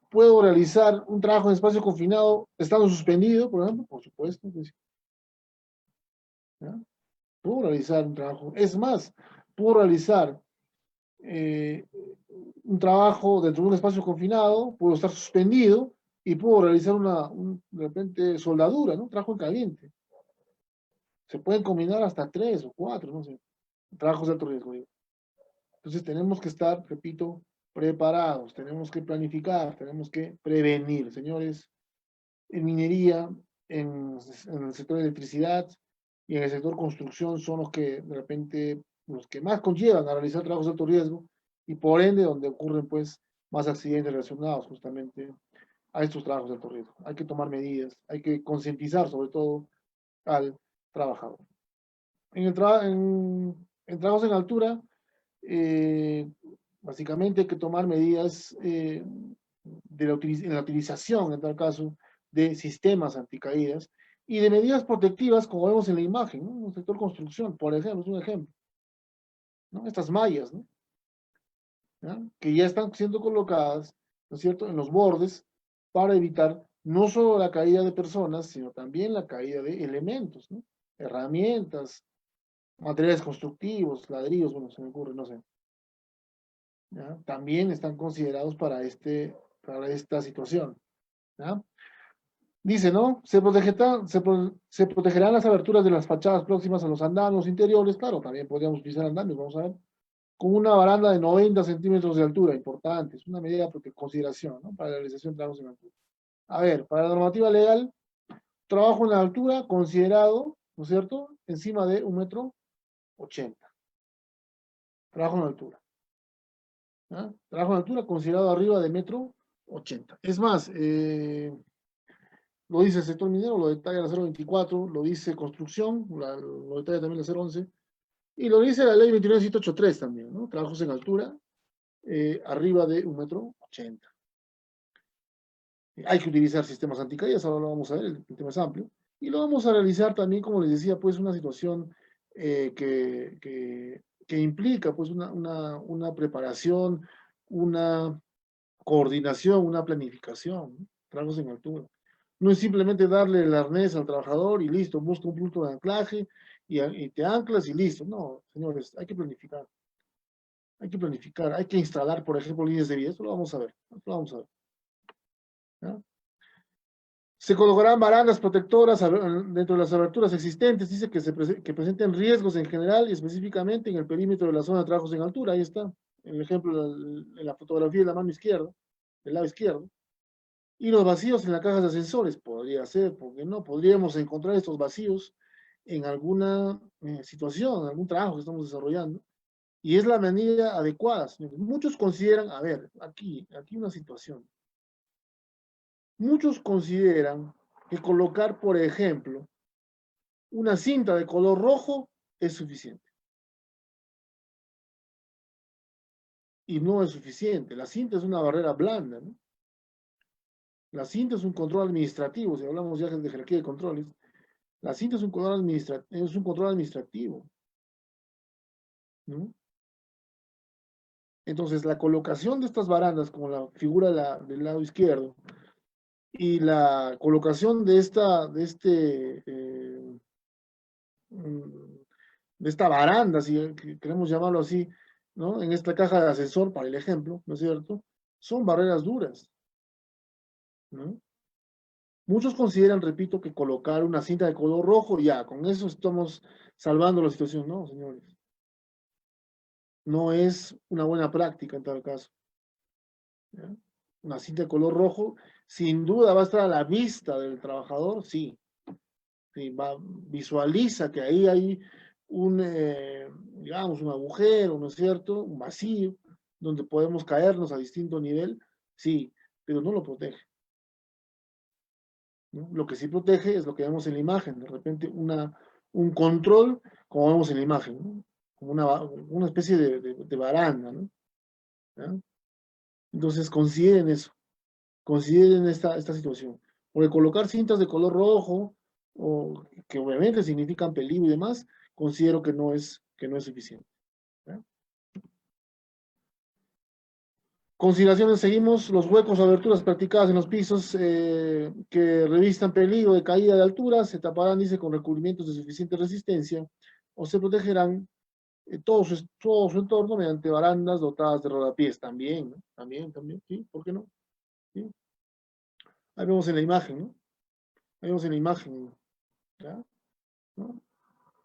¿puedo realizar un trabajo en espacio confinado estando suspendido, por ejemplo? Por supuesto que sí. ¿Ya? Puedo realizar un trabajo. Es más, puedo realizar eh, un trabajo dentro de un espacio confinado, puedo estar suspendido y puedo realizar de repente, soldadura, ¿no? Trabajo en caliente. Se pueden combinar hasta 3 o 4, no sé. Trabajos de alto riesgo, digo. Entonces tenemos que estar, repito, preparados, tenemos que planificar, tenemos que prevenir, señores. En minería, en el sector de electricidad y en el sector construcción son los que de repente, los que más conllevan a realizar trabajos de alto riesgo y por ende donde ocurren pues más accidentes relacionados justamente a estos trabajos de alto riesgo. Hay que tomar medidas, hay que concientizar sobre todo al trabajador. En trabajos en altura, eh, básicamente hay que tomar medidas en la utilización, en tal caso, de sistemas anticaídas y de medidas protectivas, como vemos en la imagen, ¿no? En el sector construcción, por ejemplo, es un ejemplo, ¿no? Estas mallas, ¿no? ¿Ya? Que ya están siendo colocadas, ¿no es cierto?, en los bordes para evitar no solo la caída de personas, sino también la caída de elementos, ¿no? Herramientas, materiales constructivos, ladrillos, bueno, se me ocurre, no sé. ¿Ya? También están considerados para esta situación. ¿Ya? Dice, ¿no? Se protegerán las aberturas de las fachadas próximas a los andamios interiores. Claro, también podríamos utilizar andamios, vamos a ver. Con una baranda de 90 centímetros de altura, importante. Es una medida de consideración, ¿no? Para la realización de trabajos en altura. A ver, para la normativa legal, trabajo en la altura considerado, ¿no es cierto?, encima de 1,80 m. Trabajo en altura. ¿Ah? Trabajo en altura considerado arriba de 1,80 m. Es más, lo dice el sector minero, lo detalla la 024, lo dice construcción, lo detalla también la 011, y lo dice la ley 29783 también, ¿no? Trabajos en altura, arriba de 1,80 m. Hay que utilizar sistemas anticaídas, ahora lo vamos a ver, el tema es amplio. Y lo vamos a realizar también, como les decía, pues una situación que implica pues una preparación, una coordinación, una planificación, ¿no? Trabajos en altura. No es simplemente darle el arnés al trabajador y listo, busca un punto de anclaje y te anclas y listo. No, señores, hay que planificar. Hay que planificar, hay que instalar, por ejemplo, líneas de vía. Esto lo vamos a ver. Esto lo vamos a ver. ¿Ya? Se colocarán barandas protectoras dentro de las aberturas existentes. Dice que presenten riesgos en general y específicamente en el perímetro de la zona de trabajos en altura. Ahí está. El ejemplo en la fotografía de la mano izquierda, del lado izquierdo. Y los vacíos en las cajas de ascensores, podría ser, porque no, podríamos encontrar estos vacíos en alguna situación, en algún trabajo que estamos desarrollando, y es la medida adecuada, señores. Muchos consideran, a ver, aquí una situación. Muchos consideran que colocar, por ejemplo, una cinta de color rojo es suficiente. Y no es suficiente. La cinta es una barrera blanda, ¿no? La cinta es un control administrativo, si hablamos ya de jerarquía de controles. La cinta es un control administrativo, ¿no? Entonces, la colocación de estas barandas, como la figura del lado izquierdo, y la colocación de esta baranda, si queremos llamarlo así, ¿no? En esta caja de ascensor, para el ejemplo, ¿no es cierto? Son barreras duras, ¿no? Muchos consideran, repito, que colocar una cinta de color rojo, ya, con eso estamos salvando la situación. No, señores. No es una buena práctica en tal caso. ¿Ya? Una cinta de color rojo, sin duda va a estar a la vista del trabajador, sí. Sí, visualiza que ahí hay digamos, un agujero, ¿no es cierto? Un vacío, donde podemos caernos a distinto nivel, sí, pero no lo protege, ¿no? Lo que sí protege es lo que vemos en la imagen, de repente un control, como vemos en la imagen, ¿no? Como una especie de baranda, ¿no? ¿Ya? Entonces consideren eso, consideren esta situación. Porque colocar cintas de color rojo, o que obviamente significan peligro y demás, considero que no es suficiente. ¿Ya? Consideraciones, seguimos los huecos o aberturas practicadas en los pisos que revistan peligro de caída de altura, se taparán, dice, con recubrimientos de suficiente resistencia, o se protegerán todo su entorno mediante barandas dotadas de rodapiés. También, ¿no? También, sí, ¿por qué no? ¿Sí? Ahí vemos en la imagen, ¿no? Ahí vemos en la imagen, ¿ya? ¿No?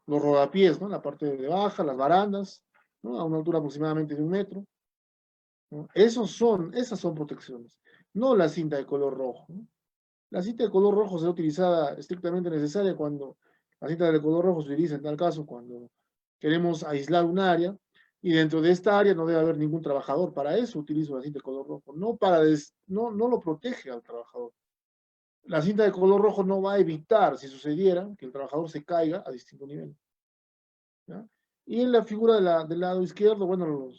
Los rodapiés, ¿no? La parte de baja, las barandas, ¿no? A una altura aproximadamente de 1 metro, ¿no? Esas son protecciones, no la cinta de color rojo, ¿no? La cinta de color rojo será utilizada estrictamente necesaria cuando la cinta de color rojo se utiliza en tal caso cuando queremos aislar un área y dentro de esta área no debe haber ningún trabajador. Para eso utilizo la cinta de color rojo, no lo protege al trabajador. La cinta de color rojo no va a evitar, si sucediera, que el trabajador se caiga a distinto nivel, ¿ya? Y en la figura del lado izquierdo, bueno,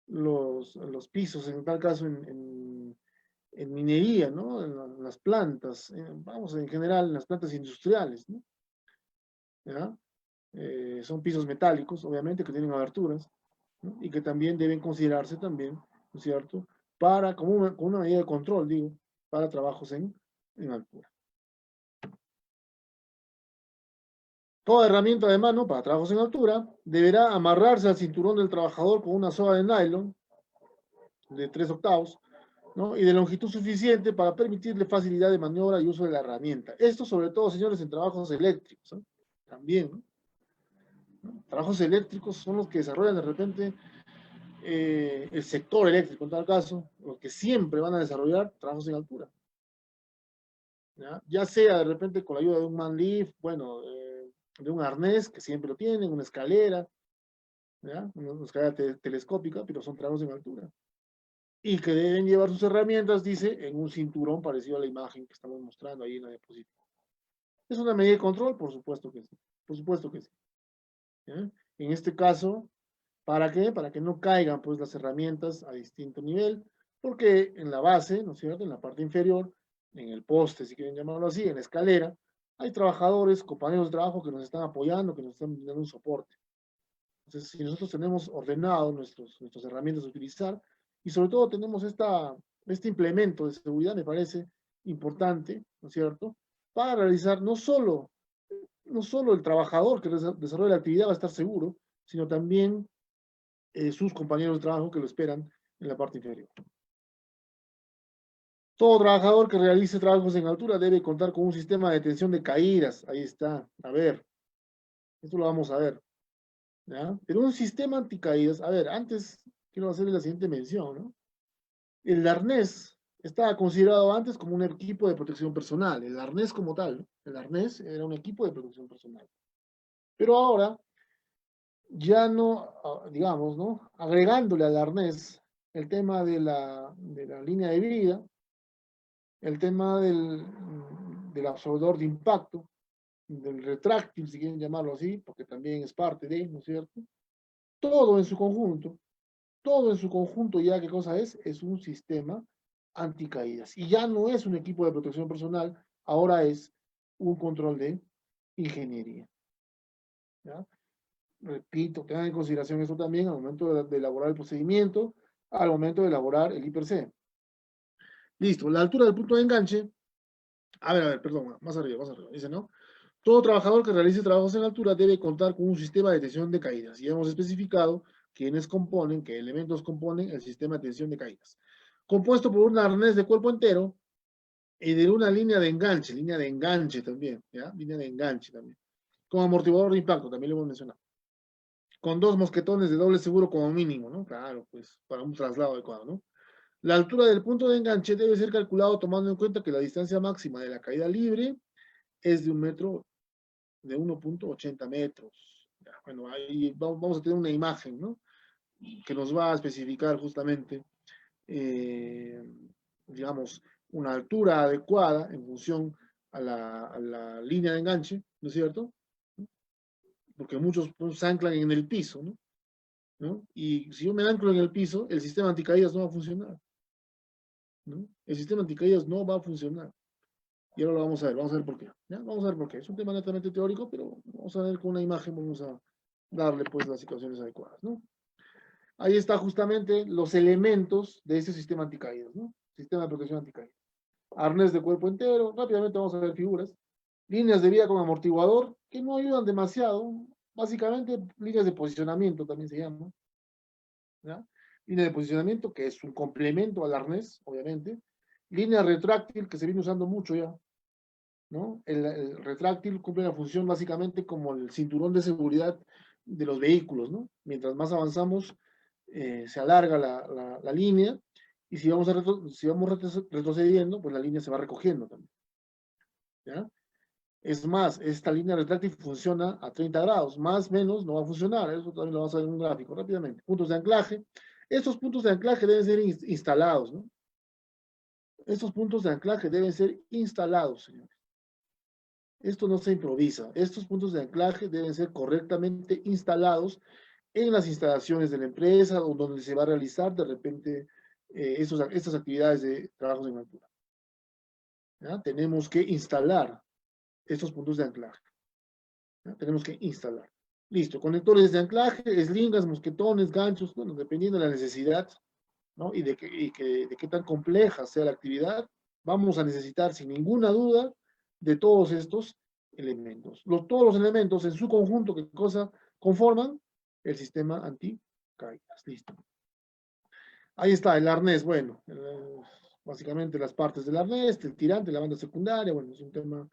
los pisos, en tal caso en minería, ¿no? En las plantas, vamos, en general, en las plantas industriales, ¿no? ¿Ya? Son pisos metálicos, obviamente, que tienen aberturas, ¿no? Y que también deben considerarse también, ¿no es cierto?, como una medida de control, digo, para trabajos en altura. Toda herramienta de mano para trabajos en altura deberá amarrarse al cinturón del trabajador con una soga de nylon de 3/8, ¿no? Y de longitud suficiente para permitirle facilidad de maniobra y uso de la herramienta. Esto sobre todo, señores, en trabajos eléctricos, ¿no? También, ¿no? Trabajos eléctricos son los que desarrollan de repente el sector eléctrico, en tal caso, los que siempre van a desarrollar trabajos en altura. Ya sea de repente con la ayuda de un man lift, bueno, de un arnés, que siempre lo tienen, una escalera, ¿ya? Una escalera telescópica, pero son trabajos en altura. Y que deben llevar sus herramientas, dice, en un cinturón parecido a la imagen que estamos mostrando ahí en la diapositiva. ¿Es una medida de control? Por supuesto que sí. Por supuesto que sí. ¿Ya? En este caso, ¿para qué? Para que no caigan pues las herramientas a distinto nivel, porque en la base, ¿no es cierto? En la parte inferior, en el poste, si quieren llamarlo así, en la escalera, hay trabajadores, compañeros de trabajo que nos están apoyando, que nos están dando un soporte. Entonces, si nosotros tenemos ordenado nuestras herramientas a utilizar, y sobre todo tenemos este implemento de seguridad, me parece importante, ¿no es cierto? Para realizar no solo el trabajador que desarrolla la actividad va a estar seguro, sino también sus compañeros de trabajo que lo esperan en la parte inferior. Todo trabajador que realice trabajos en altura debe contar con un sistema de detención de caídas. Ahí está. A ver, esto lo vamos a ver. ¿Ya? Pero un sistema anticaídas, a ver, antes quiero hacerle la siguiente mención, ¿no? El arnés estaba considerado antes como un equipo de protección personal, el arnés como tal, ¿no? El arnés era un equipo de protección personal. Pero ahora, ya no, digamos, ¿no? Agregándole al arnés el tema de la línea de vida, el tema del absorbedor de impacto, del retráctil, si quieren llamarlo así, porque también es parte de, ¿no es cierto? Todo en su conjunto, todo en su conjunto ya, ¿qué cosa es? Es un sistema anticaídas. Y ya no es un equipo de protección personal, ahora es un control de ingeniería. ¿Ya? Repito, tengan en consideración esto también al momento de elaborar el procedimiento, al momento de elaborar el IPRC. Listo, la altura del punto de enganche. A ver, perdón, más arriba, dice, ¿no? Todo trabajador que realice trabajos en altura debe contar con un sistema de detención de caídas. Y hemos especificado quiénes componen, qué elementos componen el sistema de detención de caídas. Compuesto por un arnés de cuerpo entero y de una línea de enganche también, ¿ya? Línea de enganche también. Con amortiguador de impacto, también lo hemos mencionado. Con 2 mosquetones de doble seguro como mínimo, ¿no? Claro, pues, para un traslado adecuado, ¿no? La altura del punto de enganche debe ser calculado tomando en cuenta que la distancia máxima de la caída libre es de 1.80 metros. Ya, bueno, ahí vamos a tener una imagen, ¿no? Que nos va a especificar justamente, digamos, una altura adecuada en función a la línea de enganche, ¿no es cierto? Porque muchos pues, se anclan en el piso, ¿no? ¿No? Y si yo me anclo en el piso, el sistema anticaídas no va a funcionar, ¿no? El sistema anticaídas no va a funcionar. Y ahora lo vamos a ver por qué. ¿Ya? Vamos a ver por qué. Es un tema netamente teórico, pero vamos a ver con una imagen, vamos a darle pues las situaciones adecuadas, ¿no? Ahí está justamente los elementos de ese sistema anticaídas, ¿no? Sistema de protección anticaídas. Arnés de cuerpo entero, rápidamente vamos a ver figuras. Líneas de vía con amortiguador, que no ayudan demasiado. Básicamente, líneas de posicionamiento también se llaman. ¿Ya? Línea de posicionamiento, que es un complemento al arnés, obviamente. Línea retráctil, que se viene usando mucho ya, ¿no? El retráctil cumple la función básicamente como el cinturón de seguridad de los vehículos, ¿no? Mientras más avanzamos, se alarga la línea y si vamos retrocediendo, pues la línea se va recogiendo también. ¿Ya? Es más, esta línea retráctil funciona a 30 grados, más o menos no va a funcionar, eso también lo vamos a ver en un gráfico rápidamente. Puntos de anclaje. Estos puntos de anclaje deben ser instalados, ¿no? Estos puntos de anclaje deben ser instalados, señores. Esto no se improvisa. Estos puntos de anclaje deben ser correctamente instalados en las instalaciones de la empresa o donde se va a realizar de repente estas actividades de trabajos en altura. ¿Ya? Tenemos que instalar estos puntos de anclaje. ¿Ya? Tenemos que instalar. Listo. Conectores de anclaje, eslingas, mosquetones, ganchos, bueno, dependiendo de la necesidad, ¿no? Y de qué tan compleja sea la actividad, vamos a necesitar sin ninguna duda de todos estos elementos. Todos los elementos en su conjunto, ¿qué cosa conforman? El sistema anticaídas. Listo. Ahí está, el arnés. Bueno, básicamente las partes del arnés, el tirante, la banda secundaria, bueno, es un tema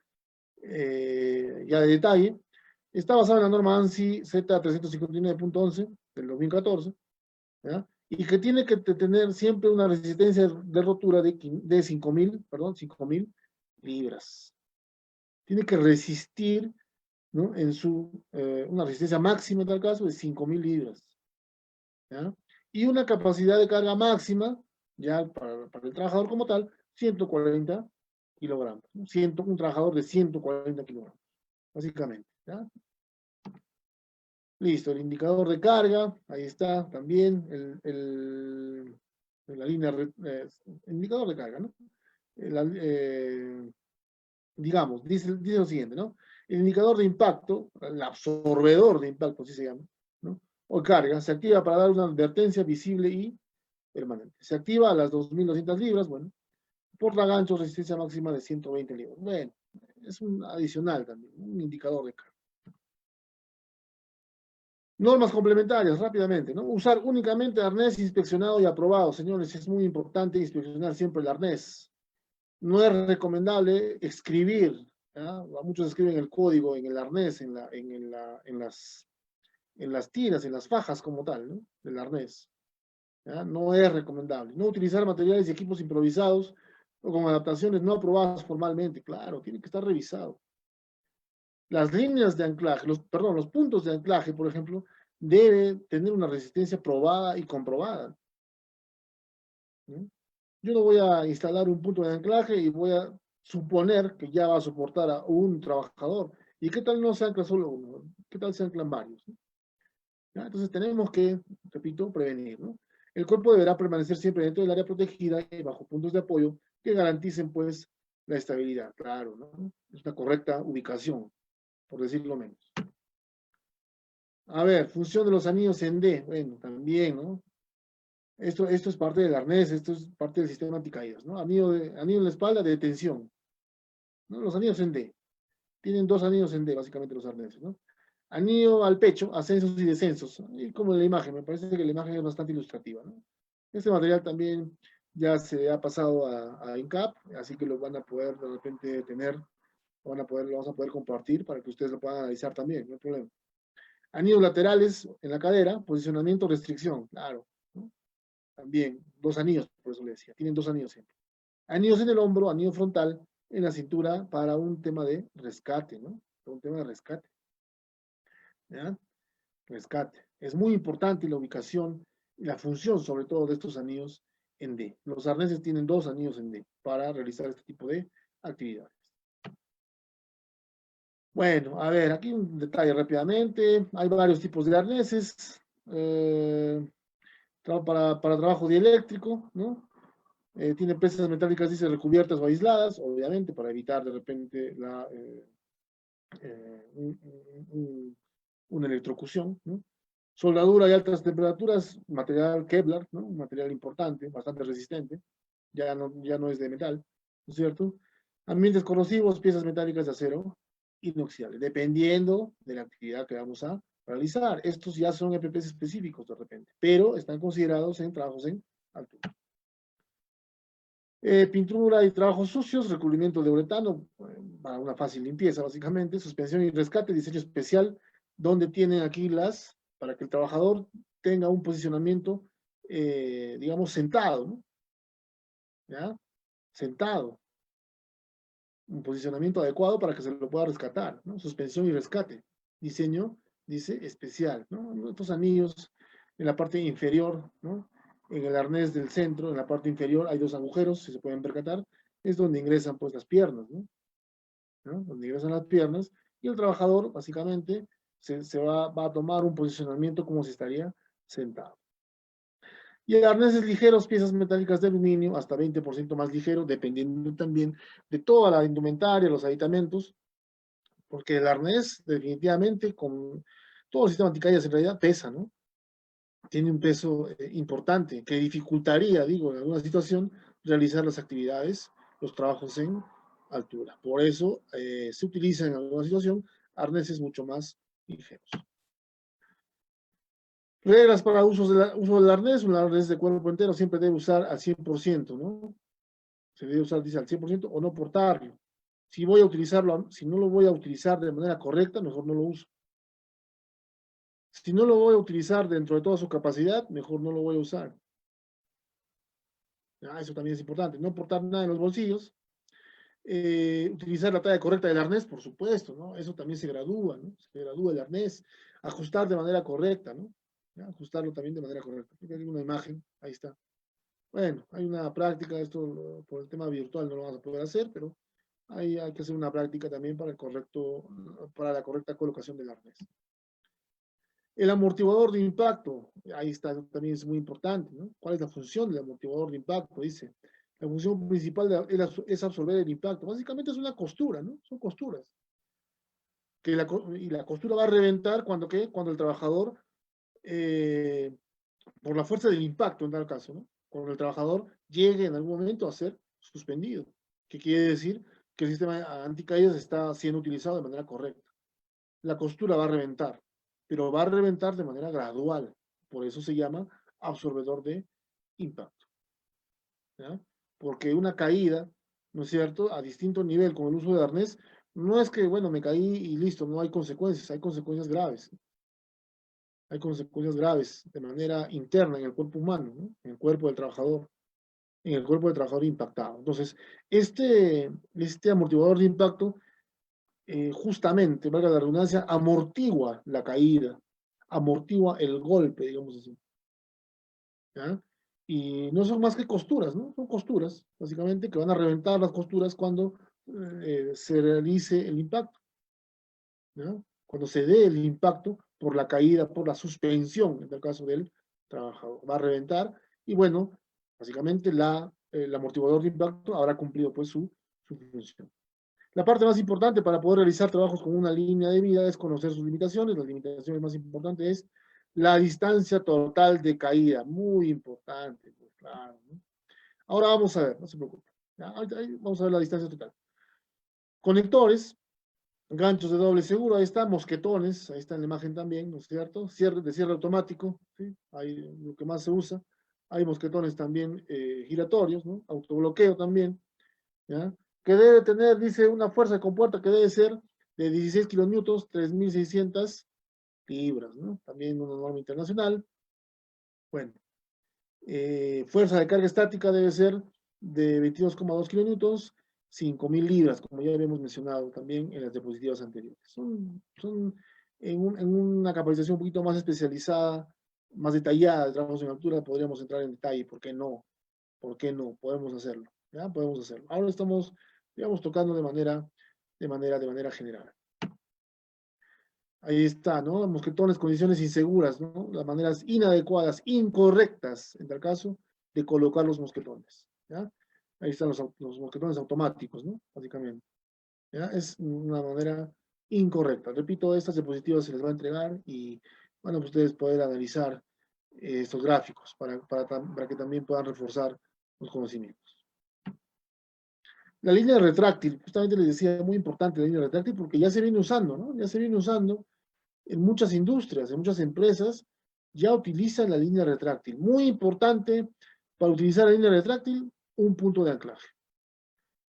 ya de detalle. Está basado en la norma ANSI Z359.11 del 2014, ¿ya? Y que tiene que tener siempre una resistencia de rotura de 5.000 libras. Tiene que resistir, ¿no? Una resistencia máxima en tal caso de 5.000 libras, ¿ya? Y una capacidad de carga máxima, ya para el trabajador como tal, 140 kilogramos, ¿no? Un trabajador de 140 kilogramos, básicamente, ¿ya? Listo, el indicador de carga, ahí está también la línea, el indicador de carga, ¿no? Digamos, dice lo siguiente, ¿no? El indicador de impacto, el absorbedor de impacto, así se llama, ¿no? O carga, se activa para dar una advertencia visible y permanente. Se activa a las 2.200 libras, bueno, por la gancho, resistencia máxima de 120 libras. Bueno, es un adicional también, un indicador de carga. Normas complementarias, rápidamente, ¿no? Usar únicamente arnés inspeccionado y aprobado. Señores, es muy importante inspeccionar siempre el arnés. No es recomendable escribir, ¿ya? Muchos escriben el código en el arnés, en las tiras, en las fajas como tal, ¿no? Del arnés, ¿ya? No es recomendable. No utilizar materiales y equipos improvisados o con adaptaciones no aprobadas formalmente. Claro, tiene que estar revisado. Las líneas de anclaje, los puntos de anclaje, por ejemplo, debe tener una resistencia probada y comprobada, ¿no? Yo no voy a instalar un punto de anclaje y voy a suponer que ya va a soportar a un trabajador. ¿Y qué tal no se ancla solo uno? ¿Qué tal se anclan varios? ¿Ya? Entonces tenemos que, repito, prevenir, ¿no? El cuerpo deberá permanecer siempre dentro del área protegida y bajo puntos de apoyo que garanticen, pues, la estabilidad. Claro, ¿no? Es una correcta ubicación, por decirlo menos. A ver, función de los anillos en D. Bueno, también, ¿no? Esto es parte del arnés, esto es parte del sistema anticaídas, ¿no? Anillo en la espalda de detención, ¿no? Los anillos en D. Tienen dos anillos en D, básicamente los arneses, ¿no? Anillo al pecho, ascensos y descensos. Y como en la imagen, me parece que la imagen es bastante ilustrativa, ¿no? Este material también ya se ha pasado a INCAP, así que lo van a poder de repente tener, lo vamos a poder compartir para que ustedes lo puedan analizar también, no hay problema. Anillos laterales en la cadera, posicionamiento, restricción, claro, ¿no? También, dos anillos, por eso le decía, tienen dos anillos siempre. Anillos en el hombro, anillo frontal, en la cintura para un tema de rescate, ¿no? Un tema de rescate, ¿ya? Rescate. Es muy importante la ubicación y la función, sobre todo, de estos anillos en D. Los arneses tienen dos anillos en D para realizar este tipo de actividades. Bueno, a ver, aquí un detalle rápidamente. Hay varios tipos de arneses. Para trabajo dieléctrico, ¿no? Tiene piezas metálicas, dice, recubiertas o aisladas, obviamente, para evitar de repente una electrocución, ¿no? Soldadura y altas temperaturas, material Kevlar, ¿no? Un material importante, bastante resistente, ya no es de metal, ¿no es cierto? Ambientes corrosivos, piezas metálicas de acero inoxidable, dependiendo de la actividad que vamos a realizar. Estos ya son EPPs específicos de repente, pero están considerados en trabajos en altura. Pintura y trabajos sucios, recubrimiento de uretano, para una fácil limpieza básicamente, suspensión y rescate, diseño especial, donde tienen aquí para que el trabajador tenga un posicionamiento, digamos, sentado, ¿no? ¿Ya? Sentado, un posicionamiento adecuado para que se lo pueda rescatar, ¿no? Suspensión y rescate, diseño, dice, especial, ¿no? Estos anillos en la parte inferior, ¿no? En el arnés del centro, en la parte inferior, hay dos agujeros, si se pueden percatar, es donde ingresan pues las piernas, ¿no? Donde ingresan las piernas, y el trabajador básicamente va a tomar un posicionamiento como si estaría sentado. Y arneses ligeros, piezas metálicas de aluminio, hasta 20% más ligero, dependiendo también de toda la indumentaria, los aditamentos, porque el arnés definitivamente, con todo el sistema anticaídas en realidad pesa, ¿no? Tiene un peso importante que dificultaría, digo, en alguna situación, realizar las actividades, los trabajos en altura. Por eso se utiliza en alguna situación arneses mucho más ligeros. Reglas para uso del arnés. Un arnés de cuerpo entero siempre debe usar al 100%, ¿no? Se debe usar, dice, al 100% o no portarlo. Si voy a utilizarlo, si no lo voy a utilizar de manera correcta, mejor no lo uso. Si no lo voy a utilizar dentro de toda su capacidad, mejor no lo voy a usar. Eso también es importante. No portar nada en los bolsillos. Utilizar la talla correcta del arnés, por supuesto, ¿no? Eso también se gradúa, ¿no? Se gradúa el arnés. Ajustar de manera correcta, ¿no? ¿Ya? Ajustarlo también de manera correcta. Aquí hay una imagen, ahí está. Bueno, hay una práctica, esto por el tema virtual no lo vamos a poder hacer, pero hay que hacer una práctica también para la correcta colocación del arnés. El amortiguador de impacto, ahí está, también es muy importante, ¿no? ¿Cuál es la función del amortiguador de impacto? Dice, la función principal es absorber el impacto. Básicamente es una costura, ¿no? Son costuras. Y la costura va a reventar cuando el trabajador, por la fuerza del impacto en tal caso, ¿no? Cuando el trabajador llegue en algún momento a ser suspendido. ¿Qué quiere decir? Que el sistema anticaídas está siendo utilizado de manera correcta. La costura va a reventar, pero va a reventar de manera gradual. Por eso se llama absorbedor de impacto. ¿Ya? Porque una caída, ¿no es cierto?, a distinto nivel con el uso de arnés, no es que, bueno, me caí y listo, no hay consecuencias, hay consecuencias graves. Hay consecuencias graves de manera interna en el cuerpo humano, ¿no? En el cuerpo del trabajador, en el cuerpo del trabajador impactado. Entonces, este amortiguador de impacto, justamente, valga la redundancia, amortigua la caída, amortigua el golpe, digamos así. ¿Ya? Y no son más que costuras, ¿no? Son costuras, básicamente, que van a reventar las costuras cuando se realice el impacto. ¿Ya? Cuando se dé el impacto por la caída, por la suspensión, en el caso del trabajador, va a reventar y bueno, básicamente el amortiguador de impacto habrá cumplido pues su función. La parte más importante para poder realizar trabajos con una línea de vida es conocer sus limitaciones. Las limitaciones más importantes es la distancia total de caída, muy importante, pues, claro, ¿no? Ahora vamos a ver, no se preocupe. Vamos a ver la distancia total. Conectores, ganchos de doble seguro, ahí está, mosquetones, ahí está en la imagen también, ¿no es cierto? Cierre automático, ¿sí? Ahí lo que más se usa. Hay mosquetones también giratorios, ¿no? Autobloqueo también, ¿ya? Que debe tener, dice, una fuerza de compuerta que debe ser de 16 kilonewtons, 3.600 libras, ¿no? También una norma internacional. Bueno, fuerza de carga estática debe ser de 22,2 kilonewtons, 5.000 libras, como ya habíamos mencionado también en las diapositivas anteriores. Son en una capacitación un poquito más especializada, más detallada de trabajos en altura, podríamos entrar en detalle. ¿Por qué no? ¿Por qué no? Podemos hacerlo. ¿Ya? Podemos hacerlo. Ahora estamos, digamos, tocando de manera general. Ahí está, ¿no? Mosquetones, condiciones inseguras, ¿no? Las maneras inadecuadas, incorrectas, en tal caso, de colocar los mosquetones, ¿ya? Ahí están los mosquetones automáticos, ¿no? Básicamente, ¿ya? Es una manera incorrecta. Repito, estas diapositivas se les va a entregar y, bueno, pues ustedes poder analizar estos gráficos para que también puedan reforzar los conocimientos. La línea retráctil, justamente les decía, muy importante la línea retráctil porque ya se viene usando, ¿no? Ya se viene usando en muchas industrias, en muchas empresas, ya utilizan la línea retráctil. Muy importante para utilizar la línea retráctil, un punto de anclaje.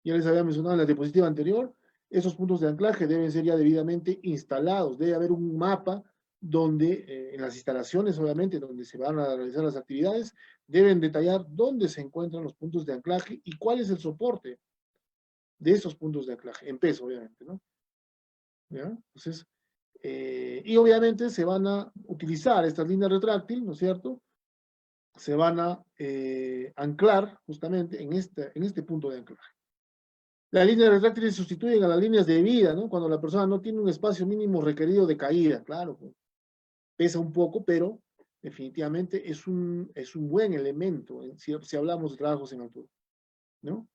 Ya les había mencionado en la diapositiva anterior, esos puntos de anclaje deben ser ya debidamente instalados. Debe haber un mapa donde, en las instalaciones, obviamente, donde se van a realizar las actividades, deben detallar dónde se encuentran los puntos de anclaje y cuál es el soporte de esos puntos de anclaje, en peso, obviamente, ¿no? ¿Ya? Entonces, y obviamente se van a utilizar estas líneas retráctil, ¿no es cierto? Se van a anclar justamente en este punto de anclaje. Las líneas retráctiles sustituyen a las líneas de vida, ¿no? Cuando la persona no tiene un espacio mínimo requerido de caída, claro, pues, pesa un poco, pero definitivamente es un buen elemento si hablamos de trabajos en altura, ¿no?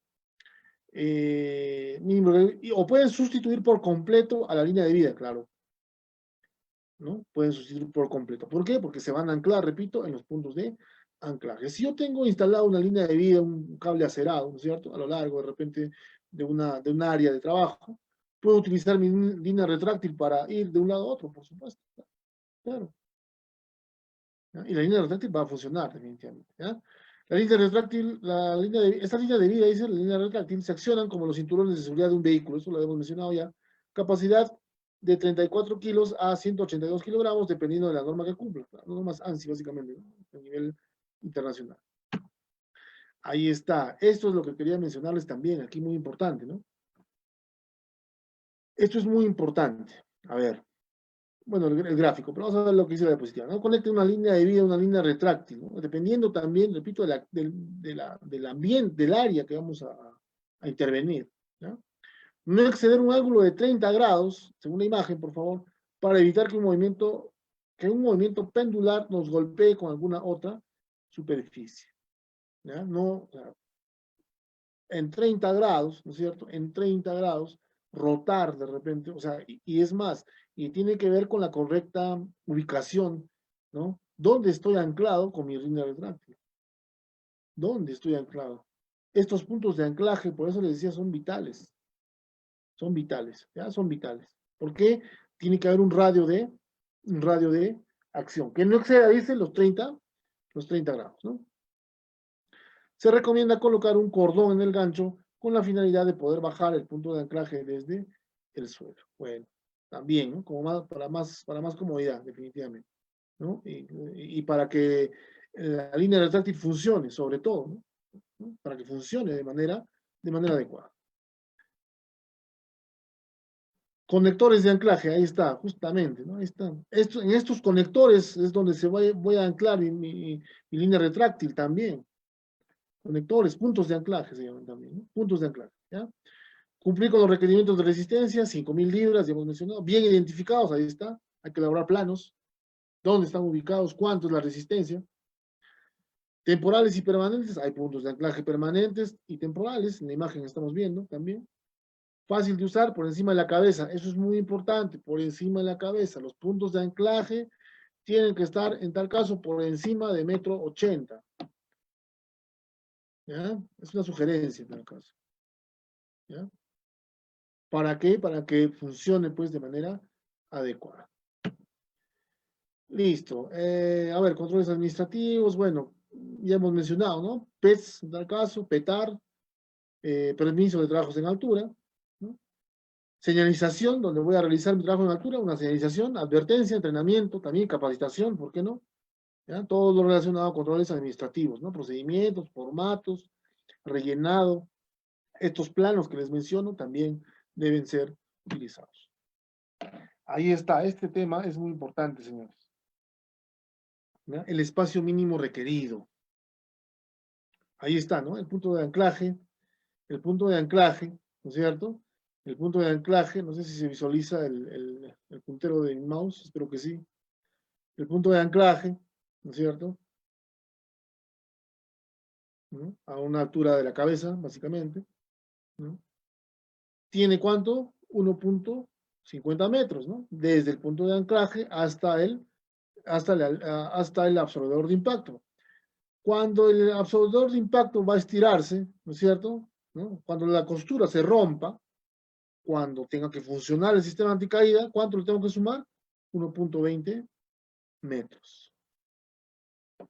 O pueden sustituir por completo a la línea de vida, claro, ¿no? Pueden sustituir por completo. ¿Por qué? Porque se van a anclar, repito, en los puntos de anclaje. Si yo tengo instalado una línea de vida, un cable acerado, ¿no es cierto?, a lo largo, de repente, de un área de trabajo, puedo utilizar mi línea retráctil para ir de un lado a otro, por supuesto. Claro. ¿Ya? Y la línea retráctil va a funcionar, definitivamente. ¿Ya? La línea retráctil, esta línea de vida, dice, la línea retráctil, se accionan como los cinturones de seguridad de un vehículo, eso lo hemos mencionado ya. Capacidad de 34 kilos a 182 kilogramos, dependiendo de la norma que cumpla. La norma es ANSI, básicamente, ¿no? A nivel internacional. Ahí está. Esto es lo que quería mencionarles también, aquí muy importante, ¿no? Esto es muy importante. A ver. Bueno, el gráfico, pero vamos a ver lo que dice la diapositiva, ¿no? Conecte una línea de vida a una línea retráctil, ¿no? Dependiendo también, repito, del ambiente, del área que vamos a intervenir, ¿no? No exceder un ángulo de 30 grados, según la imagen, por favor, para evitar que un movimiento pendular nos golpee con alguna otra superficie, ¿ya? No, o sea, en 30 grados, ¿no es cierto? En 30 grados, rotar de repente, o sea, y es más, y tiene que ver con la correcta ubicación, ¿no? ¿Dónde estoy anclado con mi línea retráctil? ¿Dónde estoy anclado? Estos puntos de anclaje, por eso les decía, son vitales, ¿ya? Son vitales. ¿Por qué? Tiene que haber un radio de acción, que no exceda, dice, los 30 grados, ¿no? Se recomienda colocar un cordón en el gancho con la finalidad de poder bajar el punto de anclaje desde el suelo. Bueno, también, ¿no? Como para más comodidad, definitivamente, ¿no? Y para que la línea retráctil funcione, sobre todo, ¿no? Para que funcione de manera adecuada. Conectores de anclaje, ahí está, justamente, ¿no? Ahí están. En estos conectores es donde voy a anclar mi línea retráctil también. Conectores, puntos de anclaje se llaman también, ¿no? Puntos de anclaje, ¿ya? Cumplir con los requerimientos de resistencia, 5.000 libras, ya hemos mencionado, bien identificados, ahí está, hay que elaborar planos, dónde están ubicados, cuánto es la resistencia. Temporales y permanentes, hay puntos de anclaje permanentes y temporales, en la imagen estamos viendo también. Fácil de usar, por encima de la cabeza, eso es muy importante, por encima de la cabeza. Los puntos de anclaje tienen que estar, en tal caso, por encima de 1,80 m. ¿Ya? Es una sugerencia en tal caso. ¿Ya? ¿Para qué? Para que funcione, pues, de manera adecuada. Listo. A ver, controles administrativos, bueno, ya hemos mencionado, ¿no? PETS, en tal caso, PETAR, permiso de trabajos en altura, ¿no? Señalización, donde voy a realizar mi trabajo en altura, una señalización, advertencia, entrenamiento, también capacitación, ¿por qué no? ¿Ya? Todo lo relacionado a controles administrativos, ¿no? Procedimientos, formatos, rellenado. Estos planos que les menciono también deben ser utilizados. Ahí está, este tema es muy importante, señores. ¿Ya? El espacio mínimo requerido. Ahí está, ¿no? El punto de anclaje, ¿no es cierto? El punto de anclaje, no sé si se visualiza el puntero de mi mouse, espero que sí. El punto de anclaje, ¿no es cierto? ¿No? A una altura de la cabeza, básicamente, ¿no? ¿Tiene cuánto? 1,50 metros, ¿no? Desde el punto de anclaje hasta el absorbedor de impacto. Cuando el absorbedor de impacto va a estirarse, ¿no es cierto? ¿No? Cuando la costura se rompa, cuando tenga que funcionar el sistema anticaída, ¿cuánto le tengo que sumar? 1,20 metros.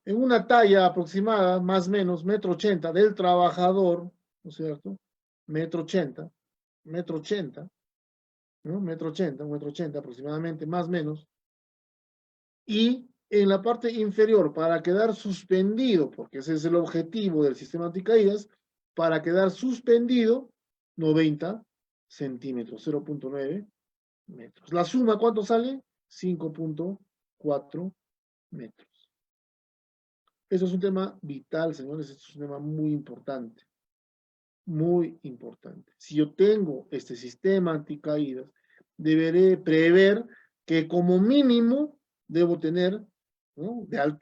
En una talla aproximada, más o menos, 1,80 m del trabajador, ¿no es cierto? 1,80 m, 1,80 m, ¿no? 1,80 m aproximadamente, más o menos. Y en la parte inferior, para quedar suspendido, porque ese es el objetivo del sistema anticaídas, para quedar suspendido, 90 centímetros, 0,9 metros. La suma, ¿cuánto sale? 5,4 metros. Eso es un tema vital, señores, esto es un tema muy importante. Muy importante. Si yo tengo este sistema anticaídas, deberé prever que como mínimo debo tener, ¿no?, de altura.